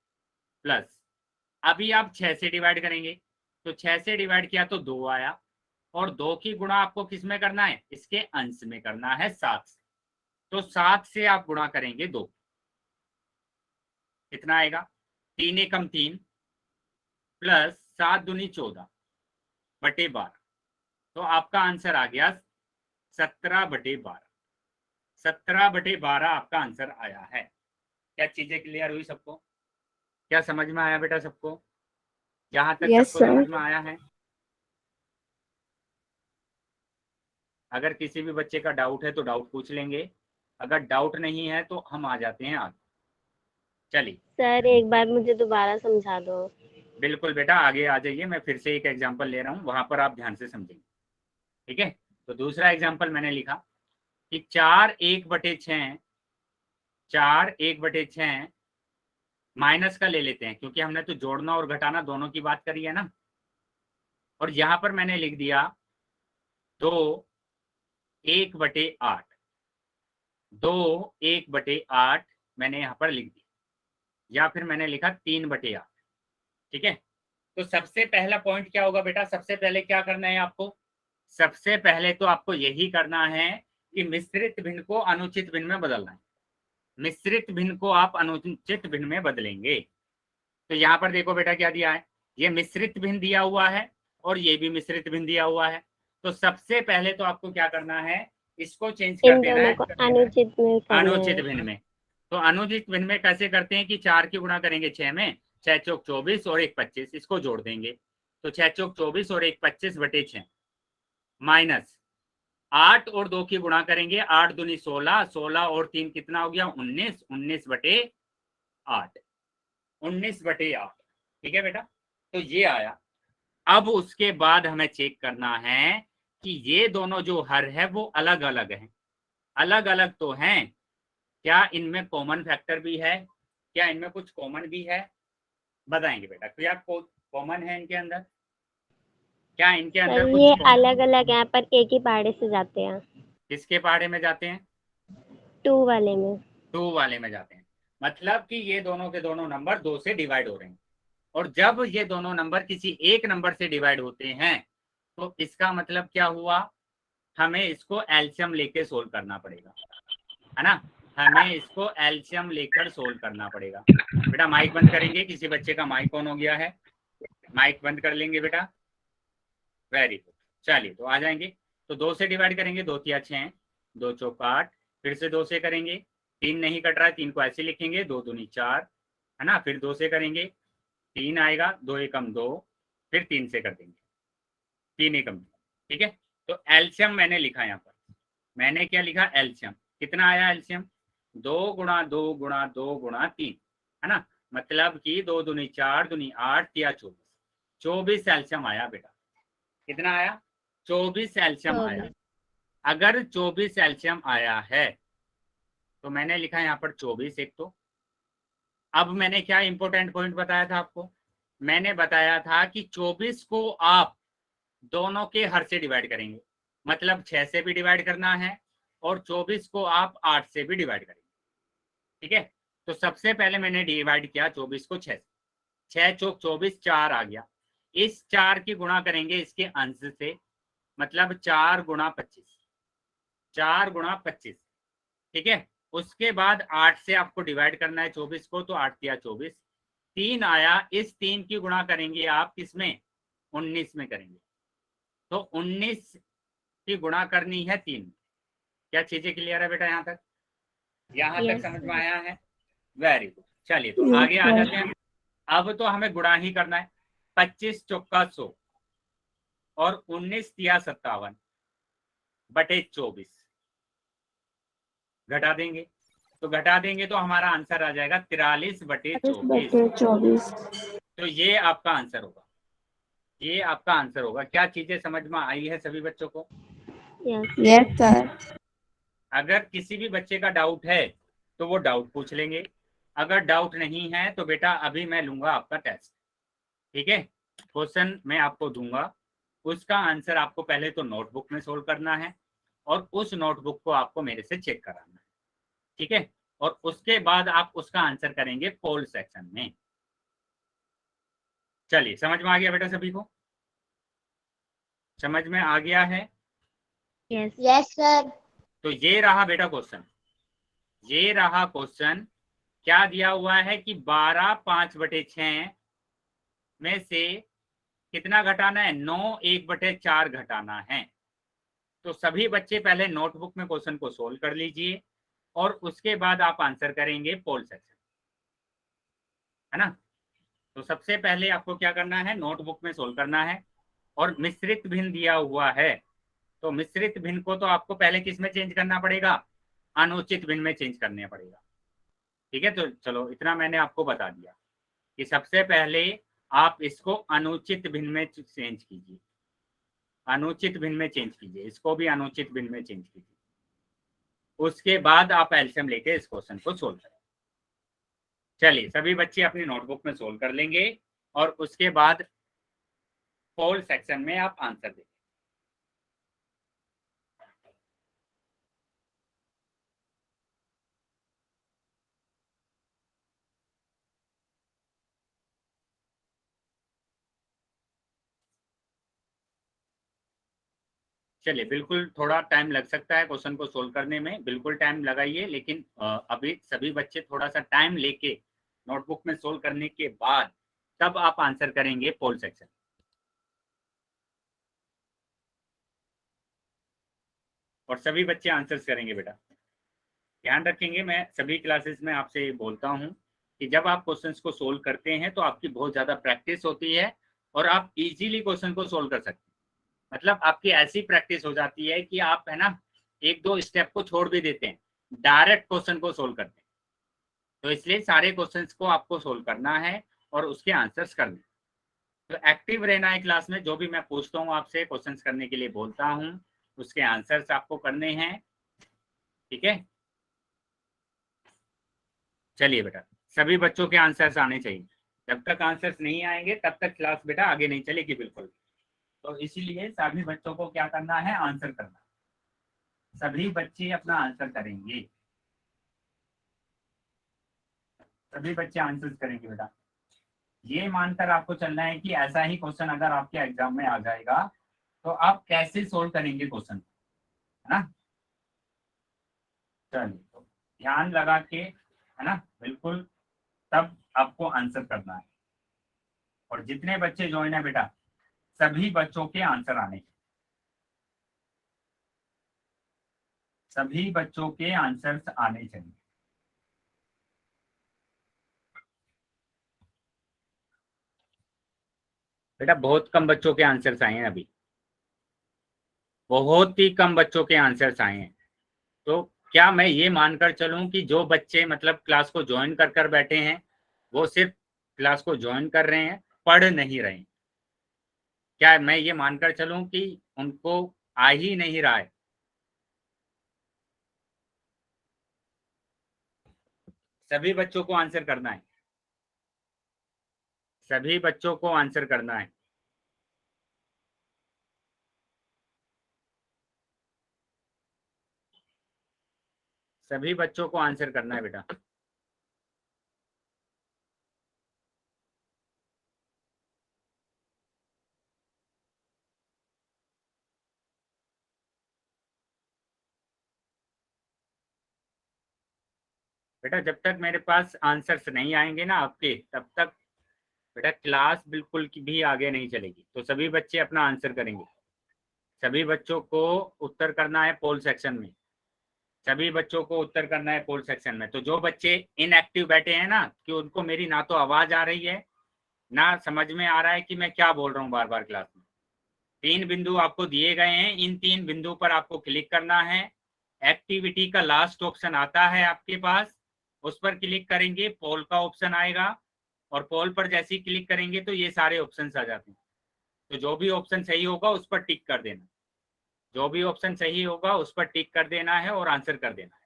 प्लस अभी आप 6 से डिवाइड करेंगे, तो 6 से डिवाइड किया तो 2 आया, और 2 की गुणा आपको किस में करना है? इसके अंश में करना है, 7 से। तो 7 से आप गुणा करेंगे 2, कितना आएगा? 3 एकम 3 प्लस 7 दूनी 14 बटे 12, तो आपका आंसर आ गया 17 बटे 12। 17 बटे 12 आपका आंसर आया है। क्या चीजें क्लियर हुई सबको? क्या समझ में आया बेटा सबको? यहाँ तक Yes, सबको sir. समझ में आया है? अगर किसी भी बच्चे का डाउट है तो डाउट पूछ लेंगे, अगर डाउट नहीं है तो हम आ जाते हैं आगे। चलिए सर एक बार मुझे दोबारा समझा दो। बिल्कुल बेटा, आगे आ जाइए, मैं फिर से एक एग्जांपल ले रहा हूँ, वहां पर आप ध्यान से समझेंगे, ठीक है। तो दूसरा एग्जांपल मैंने लिखा कि 4 1/6, 4 1/6 माइनस का ले लेते हैं, क्योंकि हमने तो जोड़ना और घटाना दोनों की बात करी है ना। और यहां पर मैंने लिख दिया 2 1/8, 2 1/8 मैंने यहाँ पर लिख दिया, या फिर मैंने लिखा 3/8, ठीक है। तो सबसे पहला पॉइंट क्या होगा बेटा? सबसे पहले क्या करना है आपको? सबसे पहले तो आपको यही करना है कि मिश्रित भिन्न को अनुचित भिन्न में बदलना है। मिश्रित भिन्न को आप अनुचित भिन्न में बदलेंगे। तो यहाँ पर देखो बेटा क्या दिया है, ये मिश्रित भिन्न दिया हुआ है और ये भी मिश्रित भिन्न दिया हुआ है। तो सबसे पहले तो आपको क्या करना है, इसको चेंज कर देना है अनुचित में अनुचित भिन्न में। तो अनुचित भिन्न में कैसे करते हैं कि 4 की गुणा करेंगे 6 में, 6 चौक 24 और 1 25, इसको जोड़ देंगे। तो 6 चौक 24 और 1 25 बटे 6 माइनस 8 और 2 की गुणा करेंगे, 8 दूनी 16, 16 और 3 कितना हो गया? 19, 19 बटे 8, 19 बटे 8, ठीक है बेटा। तो ये आया। अब उसके बाद हमें चेक करना है कि ये दोनों जो हर है वो अलग अलग हैं। अलग अलग तो हैं, क्या इनमें कॉमन फैक्टर भी है? क्या इनमें कुछ कॉमन भी है? बताएंगे बेटा, क्या कॉमन है इनके अंदर? क्या इनके अंदर कुछ ये अलग अलग हैं पर एक ही पहाड़े से जाते हैं। किसके पहाड़े में जाते हैं? 2 वाले में। 2 वाले में जाते हैं। मतलब कि ये दोनों के दोनों नंबर 2 से डिवाइड हो रहे हैं, और जब ये दोनों नंबर किसी एक नंबर से डिवाइड होते हैं तो इसका मतलब क्या हुआ? हमें इसको एलसीएम लेके सोल्व करना पड़ेगा, है ना। हमें इसको एलसीएम लेकर सोल्व करना पड़ेगा। बेटा माइक बंद करेंगे, किसी बच्चे का माइक ऑन हो गया है, माइक बंद कर लेंगे बेटा। वेरी गुड, चलिए तो आ जाएंगे। तो 2 से डिवाइड करेंगे, 2 तिया 6, 2 चौक 8, फिर से 2 से करेंगे, 3 नहीं कट रहा है, 3 को ऐसे लिखेंगे, 2 दूनी 4, है ना। फिर 2 से करेंगे, 3 आएगा, 2 एकम 2, फिर 3 से कर देंगे, 3 एकम 2, ठीक है। तो एलसीएम मैंने लिखा, यहाँ पर मैंने क्या लिखा? एलसीएम कितना आया? एलसीएम 2 गुणा 2 गुणा 2 गुणा 3, है ना। मतलब कि 2 दूनी 4, दूनी 8, तिया 24, 24 एलसीएम आया बेटा। कितना आया? 24 एलसीएम आया। अगर 24 एलसीएम आया है तो मैंने लिखा यहाँ पर 24 एक। तो अब मैंने क्या इंपॉर्टेंट पॉइंट बताया था आपको? मैंने बताया था कि 24 को आप दोनों के हर से डिवाइड करेंगे, मतलब 6 से भी डिवाइड करना है और 24 को आप 8 से भी डिवाइड करेंगे, ठीक है। तो सबसे पहले मैंने डिवाइड किया 24 को 6 से, 6 चौक 24, 4 आ गया। इस 4 की गुणा करेंगे इसके अंश से, मतलब 4 गुणा 25, 4 गुणा 25, ठीक है। उसके बाद 8 से आपको डिवाइड करना है 24 को, तो 8 तिया 24, 3 आया। इस 3 की गुणा करेंगे आप किसमें? 19 में करेंगे। तो 19 की गुणा करनी है 3। क्या चीजें क्लियर है बेटा? यहाँ तक, यहाँ तक समझ में आया है? Very good. चलिए तो आगे आ जाते हैं। अब तो हमें गुणा ही करना है। 25 चौका 100 और 19 तिया 57 बटे 24, घटा देंगे, तो घटा देंगे तो हमारा आंसर आ जाएगा 43/24। तो ये आपका आंसर होगा, ये आपका आंसर होगा। क्या चीजें समझ में आई है सभी बच्चों को? Yes yes sir. अगर किसी भी बच्चे का डाउट है तो वो डाउट पूछ लेंगे, अगर डाउट नहीं है तो बेटा अभी मैं लूंगा आपका टेस्ट, ठीक है? क्वेश्चन मैं आपको दूंगा, उसका आंसर आपको पहले तो नोटबुक में सोल्व करना है और उस नोटबुक को आपको मेरे से चेक कराना है, ठीक है? और उसके बाद आप उसका आंसर करेंगे पोल सेक्शन में। चलिए, समझ में आ गया बेटा सभी को? समझ में आ गया है? Yes yes sir. तो ये रहा बेटा क्वेश्चन, ये रहा क्वेश्चन। क्या दिया हुआ है कि 12 5/6 में से कितना घटाना है? 9 1/4 घटाना है। तो सभी बच्चे पहले नोटबुक में क्वेश्चन को सोल्व कर लीजिए और उसके बाद आप आंसर करेंगे पोल सेक्शन, है ना? तो सबसे पहले आपको क्या करना है? नोटबुक में सोल्व करना है। और मिश्रित भिन्न दिया हुआ है, तो मिश्रित भिन्न को तो आपको पहले किस में चेंज करना पड़ेगा? अनुचित भिन्न में चेंज करना पड़ेगा, ठीक है? तो चलो, इतना मैंने आपको बता दिया कि सबसे पहले आप इसको अनुचित भिन्न में चेंज कीजिए, अनुचित भिन्न में चेंज कीजिए, इसको भी अनुचित भिन्न में चेंज कीजिए। उसके बाद आप एलसीएम लेके इस क्वेश्चन को सोल्व करें। चलिए, सभी बच्चे अपनी नोटबुक में सोल्व कर लेंगे और उसके बाद पोल सेक्शन में आप आंसर देंगे। चलिए, बिल्कुल थोड़ा टाइम लग सकता है क्वेश्चन को सोल्व करने में, बिल्कुल टाइम लगाइए, लेकिन अभी सभी बच्चे थोड़ा सा टाइम लेके नोटबुक में सोल्व करने के बाद तब आप आंसर करेंगे पोल सेक्शन। और सभी बच्चे आंसर्स करेंगे बेटा, ध्यान रखेंगे। मैं सभी क्लासेस में आपसे बोलता हूं कि जब आप क्वेश्चंस को सोल्व करते हैं तो आपकी बहुत ज़्यादा प्रैक्टिस होती है और आप इजीली क्वेश्चन को सोल्व कर सकते हैं। मतलब आपकी ऐसी प्रैक्टिस हो जाती है कि आप, है ना, 1-2 स्टेप को छोड़ भी देते हैं, डायरेक्ट क्वेश्चन को सोल्व करते हैं। तो इसलिए सारे क्वेश्चंस को आपको सोल्व करना है और उसके आंसर्स करने। तो एक्टिव रहना है क्लास में, जो भी मैं पूछता हूँ आपसे, क्वेश्चंस करने के लिए बोलता हूँ, उसके आंसर्स आपको करने हैं, ठीक है? चलिए बेटा, सभी बच्चों के आंसर्स आने चाहिए। जब तक आंसर्स नहीं आएंगे तब तक क्लास बेटा आगे नहीं चलेगी बिल्कुल। तो इसीलिए सभी बच्चों को क्या करना है? आंसर करना। सभी बच्चे अपना आंसर करेंगे, सभी बच्चे आंसर करेंगे बेटा। ये मानकर आपको चलना है कि ऐसा ही क्वेश्चन अगर आपके एग्जाम में आ जाएगा तो आप कैसे सोल्व करेंगे क्वेश्चन, है ना? चलिए, तो ध्यान लगा के, है ना, बिल्कुल तब आपको आंसर करना है। और जितने बच्चे ज्वाइन है बेटा, सभी बच्चों के आंसर आने चाहिए, सभी बच्चों के आंसर्स आने चाहिए। बेटा बहुत कम बच्चों के आंसर्स आए हैं अभी, बहुत ही कम बच्चों के आंसर्स आए हैं। तो क्या मैं ये मानकर चलूं कि जो बच्चे मतलब क्लास को ज्वाइन कर बैठे हैं वो सिर्फ क्लास को ज्वाइन कर रहे हैं, पढ़ नहीं रहे हैं? क्या मैं ये मानकर चलूं कि उनको आ ही नहीं रहा है? सभी बच्चों को आंसर करना है, सभी बच्चों को आंसर करना है। सभी बच्चों को आंसर करना है बेटा। बेटा जब तक मेरे पास आंसर्स नहीं आएंगे ना आपके, तब तक बेटा क्लास बिल्कुल की भी आगे नहीं चलेगी। तो सभी बच्चे अपना आंसर करेंगे, सभी बच्चों को उत्तर करना है पोल सेक्शन में, सभी बच्चों को उत्तर करना है पोल सेक्शन में। तो जो बच्चे इनएक्टिव बैठे हैं ना, कि उनको मेरी ना तो आवाज आ रही है ना समझ में आ रहा है कि मैं क्या बोल रहा हूँ बार बार क्लास में, 3 बिंदु आपको दिए गए हैं, इन 3 बिंदु पर आपको क्लिक करना है, एक्टिविटी का लास्ट ऑप्शन आता है आपके पास, उस पर क्लिक करेंगे, पोल का ऑप्शन आएगा, और पोल पर जैसे ही क्लिक करेंगे तो ये सारे ऑप्शन आ जाते हैं। तो जो भी ऑप्शन सही होगा उस पर टिक कर देना, जो भी ऑप्शन सही होगा उस पर टिक कर देना है और आंसर कर देना है।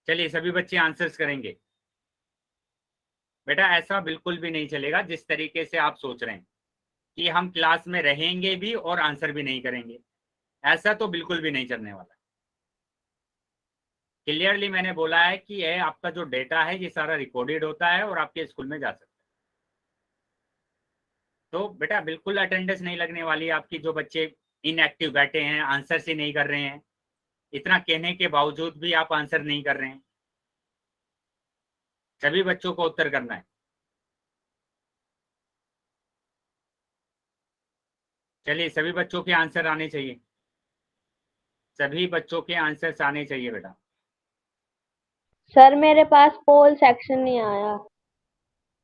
चलिए सभी बच्चे आंसर्स करेंगे। बेटा ऐसा बिल्कुल भी नहीं चलेगा जिस तरीके से आप सोच रहे हैं कि हम क्लास में रहेंगे भी और आंसर भी नहीं करेंगे, ऐसा तो बिल्कुल भी नहीं चलने वाला। क्लियरली मैंने बोला है कि ये आपका जो डेटा है ये सारा रिकॉर्डेड होता है और आपके स्कूल में जा सकता है। तो बेटा बिल्कुल अटेंडेंस नहीं लगने वाली आपकी, जो बच्चे इनएक्टिव बैठे हैं, आंसर ही नहीं कर रहे हैं, इतना कहने के बावजूद भी आप आंसर नहीं कर रहे हैं। सभी बच्चों को उत्तर करना है। चलिए सभी बच्चों के आंसर आने चाहिए, सभी बच्चों के आंसर्स आने चाहिए बेटा। सर मेरे पास पोल सेक्शन नहीं आया।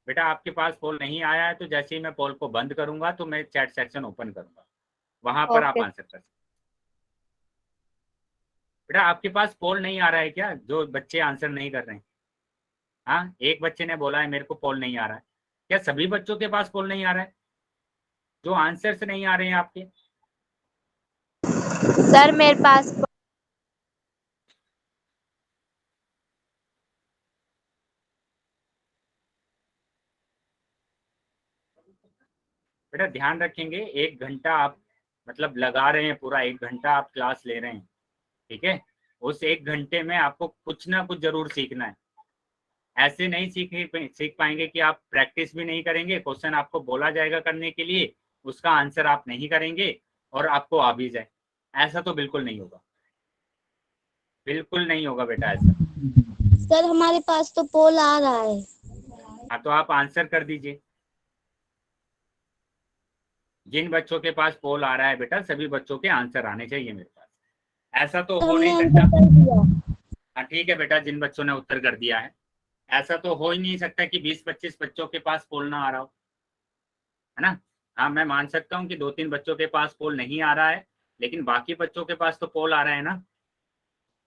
बेटा आपके पास पोल नहीं आया है तो जैसे ही मैं पोल को बंद करूंगा तो मैं चैट सेक्शन ओपन करूंगा, वहां पर आप ओके। आंसर कर सकते। बेटा आपके पास पोल नहीं आ रहा है क्या, जो बच्चे आंसर नहीं कर रहे हैं? हाँ, एक बच्चे ने बोला है मेरे को पोल नहीं आ रहा है। क्या सभी बच्चों के पास पोल नहीं आ रहा है जो आंसर्स नहीं आ रहे हैं आपके? सर मेरे पास बेटा ध्यान रखेंगे, 1 घंटा आप मतलब लगा रहे हैं, पूरा 1 घंटा आप क्लास ले रहे हैं, ठीक है? उस 1 घंटे में आपको कुछ ना कुछ जरूर सीखना है। ऐसे नहीं सीख पाएंगे कि आप प्रैक्टिस भी नहीं करेंगे, क्वेश्चन आपको बोला जाएगा करने के लिए, उसका आंसर आप नहीं करेंगे और आपको आ भी जाए, ऐसा तो बिल्कुल नहीं होगा, बिल्कुल नहीं होगा बेटा ऐसा। सर हमारे पास तो पोल आ रहा है। हाँ तो आप आंसर कर दीजिए। जिन बच्चों के पास पोल आ रहा है बेटा सभी बच्चों के आंसर आने चाहिए मेरे पास, ऐसा तो हो हमने नहीं आंसर सकता। कर दिया। हाँ ठीक है बेटा, जिन बच्चों ने उत्तर कर दिया है, ऐसा तो हो ही नहीं सकता कि 20-25 बच्चों के पास पोल ना आ रहा हो, है ना? हाँ मैं मान सकता हूँ कि 2-3 बच्चों के पास पोल नहीं आ रहा है, लेकिन बाकी बच्चों के पास तो पोल आ रहा है ना,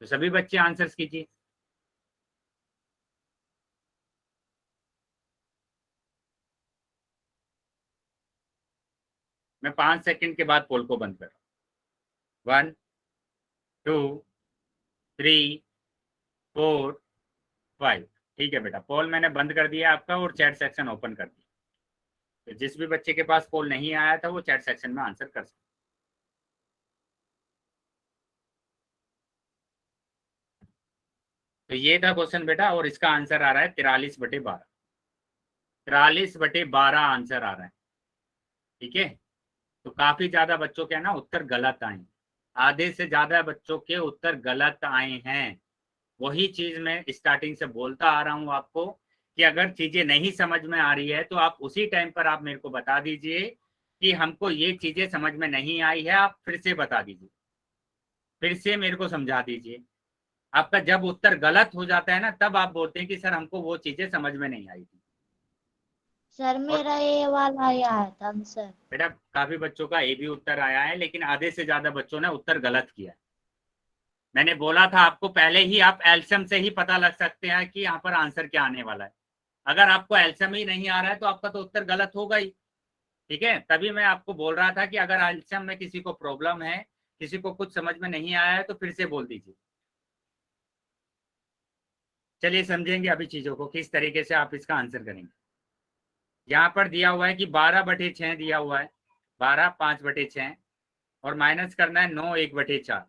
तो सभी बच्चे आंसर्स कीजिए। मैं 5 सेकंड के बाद पोल को बंद कर रहा हूँ। 1 2 3 4 5। ठीक है बेटा, पोल मैंने बंद कर दिया आपका और चैट सेक्शन ओपन कर दिया। तो जिस भी बच्चे के पास पोल नहीं आया था वो चैट सेक्शन में आंसर कर सकता। तो ये था क्वेश्चन बेटा, और इसका आंसर आ रहा है 43/12। 43/12 आंसर आ रहा है, ठीक है? तो काफी ज्यादा बच्चों के ना उत्तर गलत आए, आधे से ज्यादा बच्चों के उत्तर गलत आए हैं। वही चीज मैं स्टार्टिंग से बोलता आ रहा हूँ आपको कि अगर चीजें नहीं समझ में आ रही है तो आप उसी टाइम पर आप मेरे को बता दीजिए कि हमको ये चीजें समझ में नहीं आई है, आप फिर से बता दीजिए, फिर से मेरे को समझा दीजिए। आपका जब उत्तर गलत हो जाता है ना तब आप बोलते हैं कि सर हमको वो चीजें समझ में नहीं आई थी। सर मेरा ये वाला आया था आंसर। बेटा काफी बच्चों का ए भी उत्तर आया है, लेकिन आधे से ज्यादा बच्चों ने उत्तर गलत किया है। मैंने बोला था आपको पहले ही, आप एल्सियम से ही पता लग सकते हैं कि यहाँ पर आंसर क्या आने वाला है। अगर आपको एल्सियम ही नहीं आ रहा है तो आपका तो उत्तर गलत होगा ही, ठीक है? तभी मैं आपको बोल रहा था कि अगर एल्सियम में किसी को प्रॉब्लम है, किसी को कुछ समझ में नहीं आया है तो फिर से बोल दीजिए। चलिए समझेंगे अभी चीजों को, किस तरीके से आप इसका आंसर करेंगे। यहाँ पर दिया हुआ है कि 12/6 दिया हुआ है, 12 5/6 और माइनस करना है 9 1/4।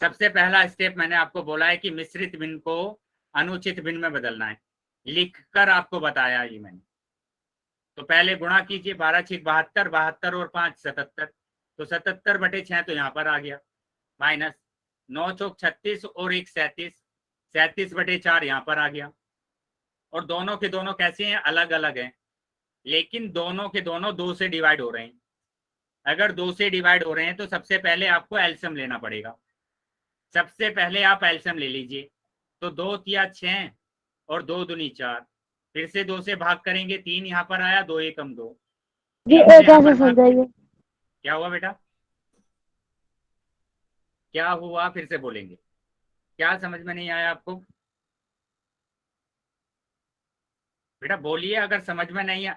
सबसे पहला स्टेप मैंने आपको बोला है कि मिश्रित भिन्न को अनुचित भिन्न में बदलना है, लिखकर आपको बताया ये मैंने। तो पहले गुणा कीजिए, 12×6 72, 72 और 5 77, तो 77/6 तो यहाँ पर आ गया, माइनस 9×4 36 और 1 37, 37/4 यहाँ पर आ गया। और दोनों के दोनों कैसे हैं, अलग अलग हैं, लेकिन दोनों के दोनों 2 से डिवाइड हो रहे हैं। अगर 2 से डिवाइड हो रहे हैं तो सबसे पहले आपको एलसीएम लेना पड़ेगा। सबसे पहले आप एलसीएम ले लीजिए, तो 2 तिया 6 और 2 दूनी 4, फिर से 2 से भाग करेंगे, 3 यहाँ पर आया, 2 एकम 2। जी एक ऐसे समझाइए। क्या हुआ बेटा? क्या हुआ, फिर से बोलेंगे। क्या समझ में नहीं आया आपको बेटा, बोलिए अगर समझ में नहीं आ।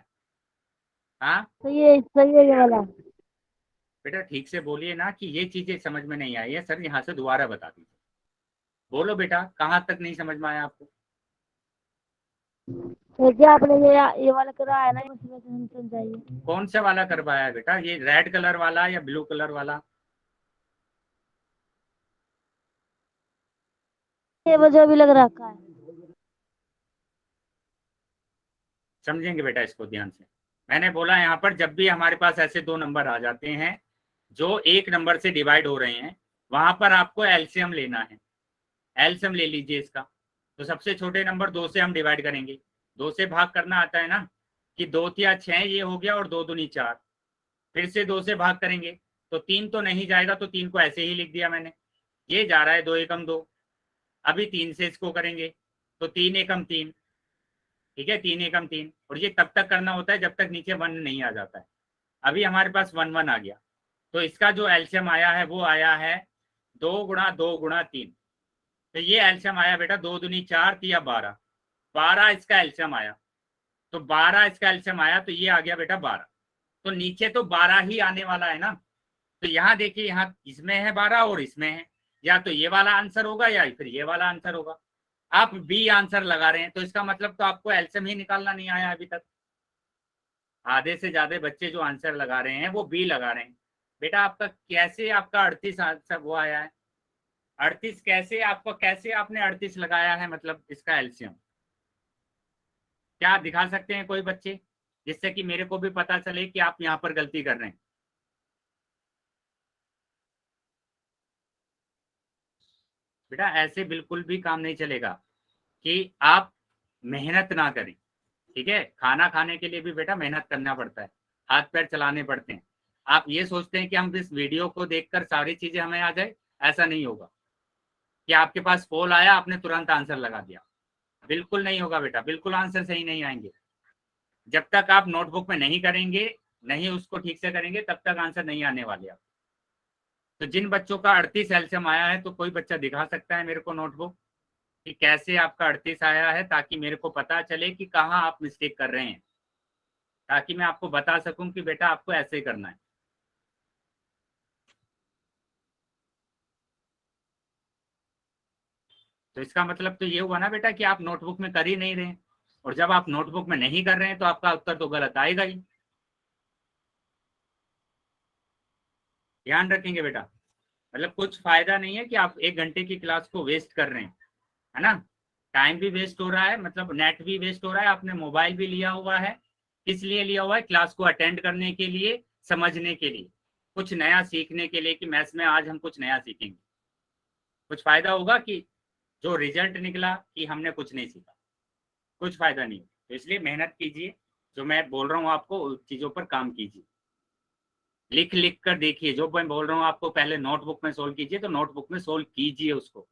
हाँ सही है ये वाला। बेटा ठीक से बोलिए ना कि ये चीजें समझ में नहीं आई है, सर यहाँ से दोबारा बता दीजिए। बोलो बेटा, कहाँ तक नहीं समझ में आया आपको। देखिए आपने ये वाला करा है ना, उसमें से हम चल जाइए। कौन सा वाला करवाया है बेटा, ये रेड कलर वाला या ब्लू कलर वाला? ये वो जो भी लग रखा है। समझेंगे बेटा इसको ध्यान से। मैंने बोला यहाँ पर जब भी हमारे पास ऐसे दो नंबर आ जाते हैं जो एक नंबर से डिवाइड हो रहे हैं, वहां पर आपको एलसीएम लेना है। एलसीएम ले लीजिए इसका। तो सबसे छोटे नंबर 2 से हम डिवाइड करेंगे। 2 से भाग करना आता है ना, कि 2 तिया 6 ये हो गया और 2 दूनी 4। फिर से 2 से भाग करेंगे तो 3 तो नहीं जाएगा, तो 3 को ऐसे ही लिख दिया मैंने। ये जा रहा है 2 एकम 2। अभी 3 से इसको करेंगे तो 3 एकम 3। ठीक है, 3 एकम 3। और ये तब तक करना होता है जब तक नीचे 1 नहीं आ जाता है। अभी हमारे पास 1 1 आ गया, तो इसका जो एलसीएम आया है वो आया है 2 गुणा 2 गुणा 3। तो ये एलसीएम आया बेटा 2 दूनी 4 तिया 12। 12 इसका एलसीएम आया, तो 12 इसका एलसीएम आया, तो ये आ गया बेटा 12। तो नीचे तो 12 ही आने वाला है ना। तो यहाँ देखिए, यहाँ इसमें है 12 और इसमें है, या तो ये वाला आंसर होगा या फिर ये वाला आंसर होगा। आप बी आंसर लगा रहे हैं, तो इसका मतलब तो आपको एलसीएम ही निकालना नहीं आया अभी तक। आधे से ज्यादा बच्चे जो आंसर लगा रहे हैं वो बी लगा रहे हैं। बेटा आपका कैसे, आपका 38 आंसर वो आया है। 38 कैसे आपको, कैसे आपने 38 लगाया है, मतलब इसका एलसीएम क्या दिखा सकते हैं कोई बच्चे, जिससे कि मेरे को भी पता चले कि आप यहाँ पर गलती कर रहे हैं। बेटा ऐसे बिल्कुल भी काम नहीं चलेगा कि आप मेहनत ना करें। ठीक है, खाना खाने के लिए भी बेटा मेहनत करना पड़ता है, हाथ पैर चलाने पड़ते हैं। आप ये सोचते हैं कि हम इस वीडियो को देखकर सारी चीजें हमें आ जाए, ऐसा नहीं होगा कि आपके पास पोल आया आपने तुरंत आंसर लगा दिया। बिल्कुल नहीं होगा बेटा, बिल्कुल आंसर सही नहीं आएंगे। जब तक आप नोटबुक में नहीं करेंगे, नहीं उसको ठीक से करेंगे, तब तक आंसर नहीं आने वाले आप। तो जिन बच्चों का 38 एलसीएम आया है, तो कोई बच्चा दिखा सकता है मेरे को नोटबुक कि कैसे आपका 38 आया है, ताकि मेरे को पता चले कि कहाँ आप मिस्टेक कर रहे हैं, ताकि मैं आपको बता सकूं कि बेटा आपको ऐसे करना है। तो इसका मतलब तो ये हुआ ना बेटा कि आप नोटबुक में कर ही नहीं रहे हैं, और जब आप नोटबुक में नहीं कर रहे हैं तो आपका उत्तर तो गलत आएगा ही। ध्यान रखेंगे बेटा, मतलब कुछ फायदा नहीं है कि आप 1 घंटे की क्लास को वेस्ट कर रहे हैं, है ना। टाइम भी वेस्ट हो रहा है, मतलब नेट भी वेस्ट हो रहा है, आपने मोबाइल भी लिया हुआ है। किस लिए लिया हुआ है? क्लास को अटेंड करने के लिए, समझने के लिए, कुछ नया सीखने के लिए, कि मैथ्स में आज हम कुछ नया सीखेंगे। कुछ फायदा होगा कि जो रिजल्ट निकला कि हमने कुछ नहीं सीखा? कुछ फायदा नहीं। तो इसलिए मेहनत कीजिए, जो मैं बोल रहा हूँ आपको उन चीजों पर काम कीजिए। लिख लिख कर देखिए, जो मैं बोल रहा हूँ आपको पहले नोटबुक में सोल्व कीजिए, तो नोटबुक में सोल्व कीजिए उसको।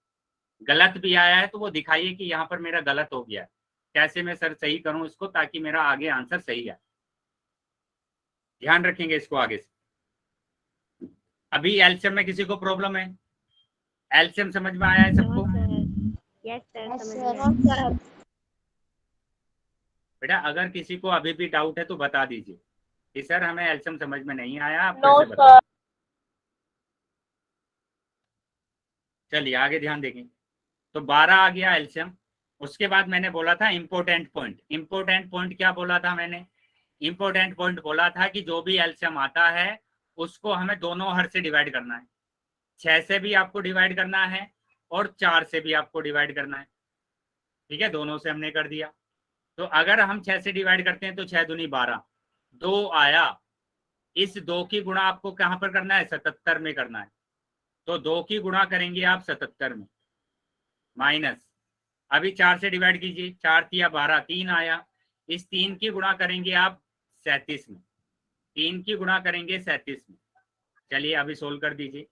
गलत भी आया है तो वो दिखाइए कि यहाँ पर मेरा गलत हो गया है, कैसे मैं सर सही करूँ इसको, ताकि मेरा आगे आंसर सही आए। ध्यान रखेंगे इसको आगे से। अभी एलसीएम में किसी को प्रॉब्लम है? एलसीएम समझ में आया है सबको? यस सर, यस समझ सर। गया। बेटा अगर किसी को अभी भी डाउट है तो बता दीजिए कि सर हमें एलसीएम समझ में नहीं आया, आप नो फिर से बताओ। सर। चलिए आगे ध्यान देंगे। तो 12 आ गया एलसीएम। उसके बाद मैंने बोला था इंपोर्टेंट पॉइंट। इंपोर्टेंट पॉइंट क्या बोला था मैंने? इंपोर्टेंट पॉइंट बोला था कि जो भी एलसीएम आता है उसको हमें दोनों हर से डिवाइड करना है। 6 से भी आपको डिवाइड करना है और 4 से भी आपको डिवाइड करना है। ठीक है, दोनों से हमने कर दिया। तो अगर हम 6 से डिवाइड करते हैं तो 6 दूनी 12, 2 आया। इस 2 की गुणा आपको कहाँ पर करना है? 77 में करना है। तो 2 की गुणा करेंगे आप 77 में, माइनस। अभी 4 से डिवाइड कीजिए, 4 तिया 12, 3 आया। इस 3 की गुणा करेंगे आप 37 में, 3 की गुणा करेंगे 37 में। चलिए अभी सोल्व कर दीजिए।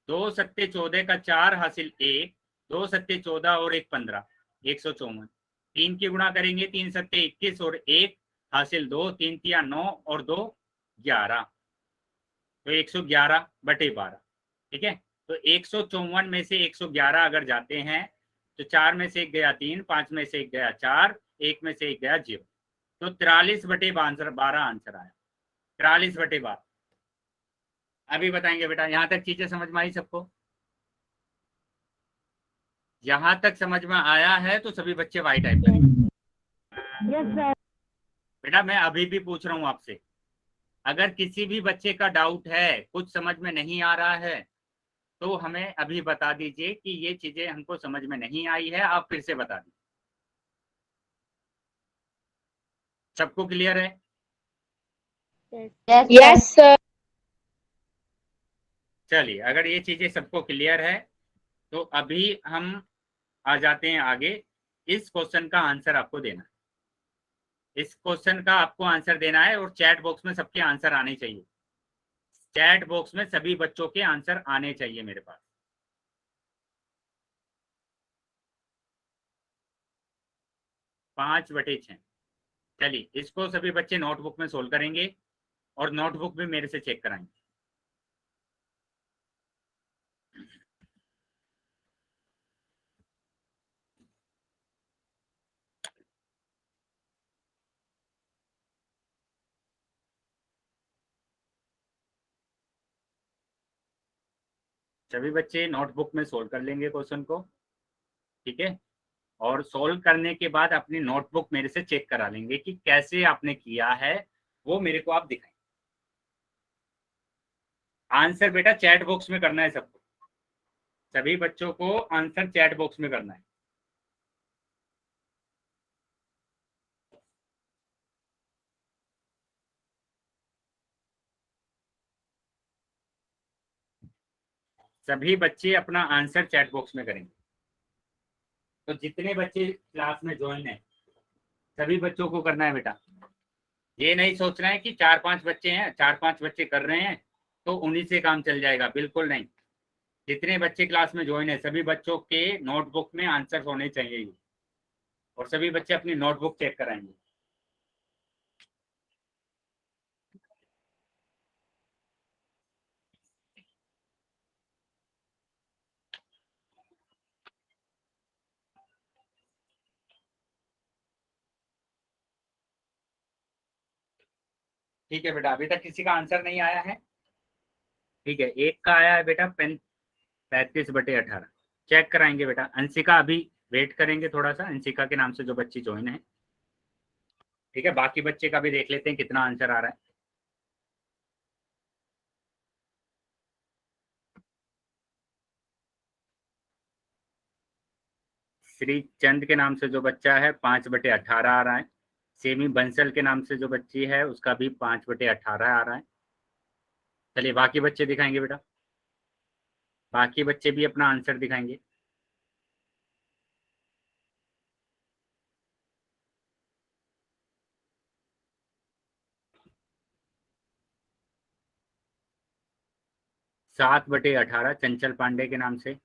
2 सत्ते 14 का 4 हासिल 1, 2 सत्ते 14 और 1 15, 154। 3 की गुणा करेंगे, 3 सत्ते 21 और 1 हासिल 2, 3 तिया 9 और 2 11, तो 111/12। ठीक है, तो 154 में से 111 अगर जाते हैं तो 4 में से 1 गया 3, 5 में से 1 गया 4, 1 में से 1 गया 0, तो 43/12 आंसर आया। 43/12। अभी बताएंगे बेटा, यहां तक चीजें समझ में आई सबको? यहां तक समझ में आया है तो सभी बच्चे वाई टाइप करेंगे। Yes sir. बेटा मैं अभी भी पूछ रहा हूं आपसे, अगर किसी भी बच्चे का डाउट है, कुछ समझ में नहीं आ रहा है, तो हमें अभी बता दीजिए कि ये चीजें हमको समझ में नहीं आई है, आप फिर से बता दीजिए। सबको क्लियर है? Yes sir. चलिए, अगर ये चीजें सबको क्लियर है तो अभी हम आ जाते हैं आगे। इस क्वेश्चन का आंसर आपको देना है, इस क्वेश्चन का आपको आंसर देना है, और चैट बॉक्स में सबके आंसर आने चाहिए। चैट बॉक्स में सभी बच्चों के आंसर आने चाहिए मेरे पास। पांच बटे 6। चलिए, इसको सभी बच्चे नोटबुक में सोल्व करेंगे और नोटबुक भी मेरे से चेक कराएंगे। सभी बच्चे नोटबुक में सोल्व कर लेंगे क्वेश्चन को, ठीक है? और सोल्व करने के बाद अपनी नोटबुक मेरे से चेक करा लेंगे कि कैसे आपने किया है, वो मेरे को आप दिखाएं। आंसर बेटा चैट बॉक्स में करना है सबको, सभी बच्चों को आंसर चैट बॉक्स में करना है। सभी बच्चे अपना आंसर चैट बॉक्स में करेंगे। तो जितने बच्चे क्लास में ज्वाइन है सभी बच्चों को करना है बेटा। ये नहीं सोचना है कि 4-5 बच्चे हैं, 4-5 बच्चे कर रहे हैं तो उन्हीं से काम चल जाएगा, बिल्कुल नहीं। जितने बच्चे क्लास में ज्वाइन है सभी बच्चों के नोटबुक में आंसर होने चाहिए, और सभी बच्चे अपनी नोटबुक चेक कराएंगे। ठीक है बेटा, अभी तक किसी का आंसर नहीं आया है? ठीक है, एक का आया है बेटा 35/18। चेक कराएंगे बेटा। अंशिका अभी वेट करेंगे थोड़ा सा, अंशिका के नाम से जो बच्ची ज्वाइन है, ठीक है? बाकी बच्चे का भी देख लेते हैं कितना आंसर आ रहा है। श्री चंद के नाम से जो बच्चा है 5/18 आ रहा है। सेमी बंसल के नाम से जो बच्ची है उसका भी 5/18 आ रहा है। चलिए बाकी बच्चे दिखाएंगे बेटा, बाकी बच्चे भी अपना आंसर दिखाएंगे। सात बटे 18 चंचल पांडे के नाम से।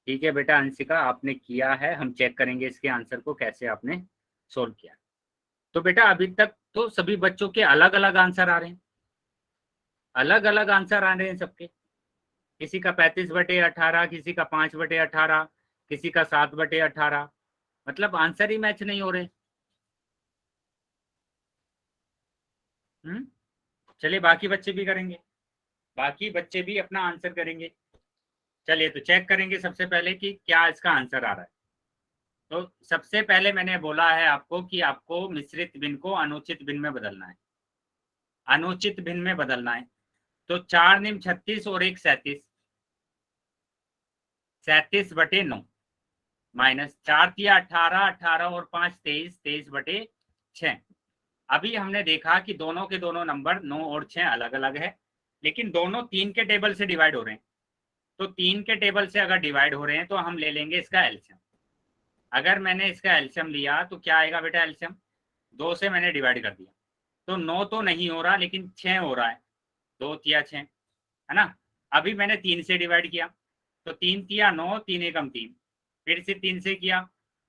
ठीक है बेटा अंशिका, आपने किया है, हम चेक करेंगे इसके आंसर को कैसे आपने सोल्व किया। तो बेटा अभी तक तो सभी बच्चों के अलग अलग आंसर आ रहे हैं, अलग अलग आंसर आ रहे हैं सबके। किसी का 35/18, किसी का 5/18, किसी का 7/18, मतलब आंसर ही मैच नहीं हो रहे। चलिए बाकी बच्चे भी करेंगे, बाकी बच्चे भी अपना आंसर करेंगे। चलिए तो चेक करेंगे सबसे पहले कि क्या इसका आंसर आ रहा है। तो सबसे पहले मैंने बोला है आपको कि आपको मिश्रित भिन्न को अनुचित भिन्न में बदलना है, अनुचित भिन्न में बदलना है। तो 4 निम 36 और 1 37, 37/9 माइनस 4 तिया 18, 18 और 5 23, 23/6। अभी हमने देखा कि दोनों के दोनों नंबर 9 और 6 अलग अलग है, लेकिन दोनों 3 के टेबल से डिवाइड हो रहे हैं। तो 3 के टेबल से अगर डिवाइड हो रहे हैं तो हम ले लेंगे इसका एलसीएम। अगर मैंने इसका एलसीएम लिया तो क्या आएगा बेटा एलसीएम? 2 से मैंने डिवाइड कर दिया तो 9 तो नहीं हो रहा लेकिन 6 हो रहा है, 2 तिया 6, है ना? अभी मैंने 3 से डिवाइड किया तो 3 तिया 9, 3 एकम 3, फिर से 3 से किया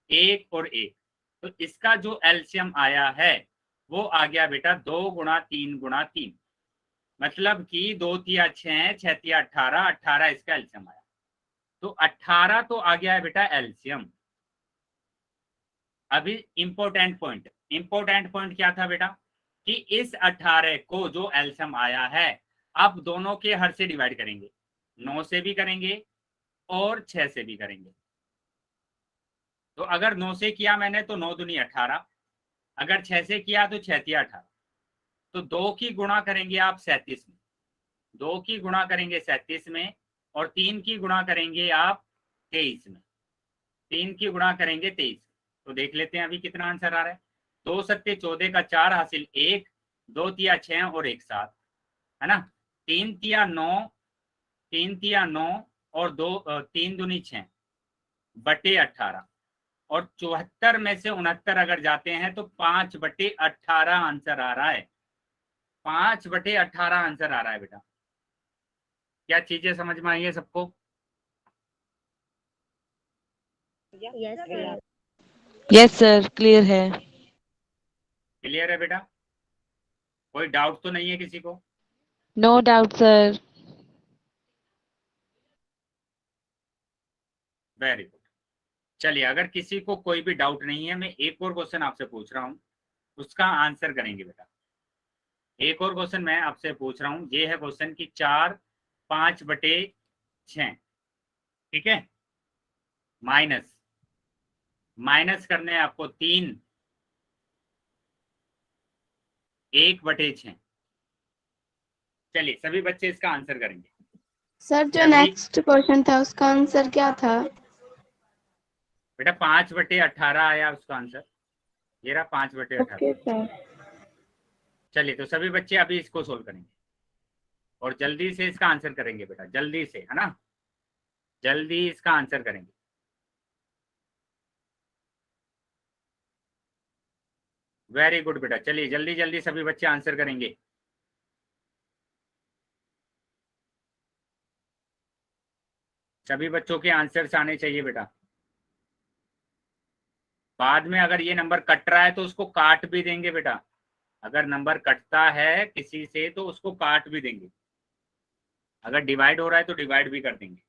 1 और 1, तो इसका जो एलसीएम आया है वो आ गया बेटा 2 × 3 × 3। मतलब कि 2 तिया 6, 6 तिया 18, 18 इसका एलसीएम आया। तो 18 तो आ गया है बेटा एलसीएम। अभी इंपॉर्टेंट पॉइंट क्या था बेटा कि इस 18 को जो एलसीएम आया है अब दोनों के हर से डिवाइड करेंगे, 9 से भी करेंगे और 6 से भी करेंगे। तो अगर 9 से किया मैंने तो 9 दूनी 18, अगर 6 से किया तो 6 तिया 18। तो 2 की गुणा करेंगे आप 37 में, 2 की गुणा करेंगे 37 में और 3 की गुणा करेंगे आप 23 में, 3 की गुणा करेंगे 23। तो देख लेते हैं अभी कितना आंसर आ रहा है। 2 सत्ते 14 का 4 हासिल 1, 2 तिया 6 और 1 7, है ना। 3 तिया 9, 3 तिया 9 और 3 दूनी 6 बटे 18 और 74 में से 69 अगर जाते हैं तो 5 बटे 18 आंसर आ रहा है। 5 बटे 18 आंसर आ रहा है बेटा। क्या चीजें समझ में आई है सबको? यस सर, क्लियर है। क्लियर है बेटा? कोई डाउट तो नहीं है किसी को? No doubt sir. Very good. चलिए, अगर किसी को कोई भी डाउट नहीं है, मैं एक और क्वेश्चन आपसे पूछ रहा हूँ, उसका आंसर करेंगे बेटा। एक और क्वेश्चन मैं आपसे पूछ रहा हूँ, ये है क्वेश्चन की 4 5 बटे 6, ठीक है। माइनस करने हैं आपको 3 1 बटे 6। चलिए सभी बच्चे इसका आंसर करेंगे। सर जो नेक्स्ट क्वेश्चन था उसका आंसर क्या था? बेटा 5 बटे 18 आया उसका आंसर, ये रहा 5 बटे 18। Okay sir. चलिए तो सभी बच्चे अभी इसको सोल्व करेंगे और जल्दी से इसका आंसर करेंगे बेटा, जल्दी से, है ना, जल्दी इसका आंसर करेंगे। वेरी गुड बेटा। चलिए जल्दी जल्दी सभी बच्चे आंसर करेंगे। सभी बच्चों के आंसर्स आने चाहिए बेटा। बाद में अगर ये नंबर कट रहा है तो उसको काट भी देंगे बेटा। अगर नंबर कटता है किसी से तो उसको काट भी देंगे, अगर डिवाइड हो रहा है तो डिवाइड भी कर देंगे।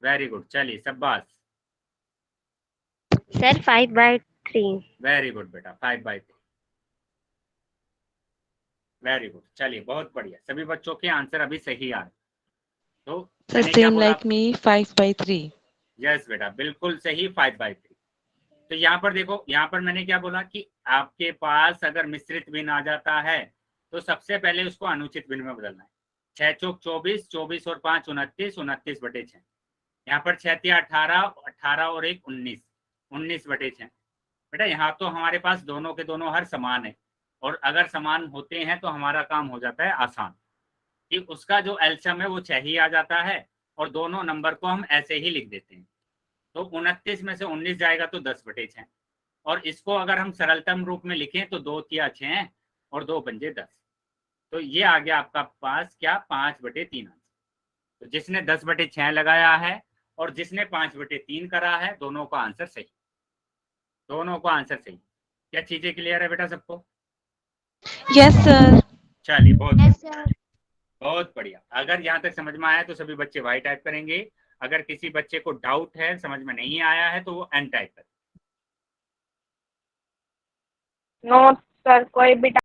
Very good. चलिए शाबाश। सर 5/3। वेरी गुड बेटा, 5/3। Very good. चलिए बहुत बढ़िया, सभी बच्चों के आंसर अभी सही आ रहे। तो सर मैंने क्या सेम बोला? Like me 5/3। यस बेटा, बिल्कुल सही, 5/3। तो यहाँ पर देखो, यहाँ पर मैंने क्या बोला कि आपके पास अगर मिश्रित भिन्न आ जाता है तो सबसे पहले उसको अनुचित भिन्न में बदलना है। 6 चौक 24, 24 और 5 29, 29 बटे 6। यहाँ पर 6 तिया 18, 18 और 1 19, 19 बटे 6। बेटा यहाँ तो हमारे पास दोनों के दोनों हर समान है, और अगर समान होते हैं तो हमारा काम हो जाता है आसान कि उसका जो एलसीएम है वो 6 ही आ जाता है और दोनों नंबर को हम ऐसे ही लिख देते हैं। तो 29 में से 19 जाएगा तो 10 बटे 6, और इसको अगर हम सरलतम रूप में लिखें तो 2 तिया 6 और 2 पंजे 10। तो ये आ गया आपका पास क्या, 5/3 आंसर। तो जिसने 10/6 लगाया है और जिसने 5/3 करा है, दोनों का आंसर सही, दोनों का आंसर सही। क्या चीजें क्लियर है बेटा सबको? Yes sir. चलिए बहुत यस सर। बहुत बढ़िया। अगर यहाँ तक समझ में आया तो सभी बच्चे वाई टाइप करेंगे। अगर किसी बच्चे को डाउट है, समझ में नहीं आया है, तो वो एन टाइप करें। नो सर, कोई भी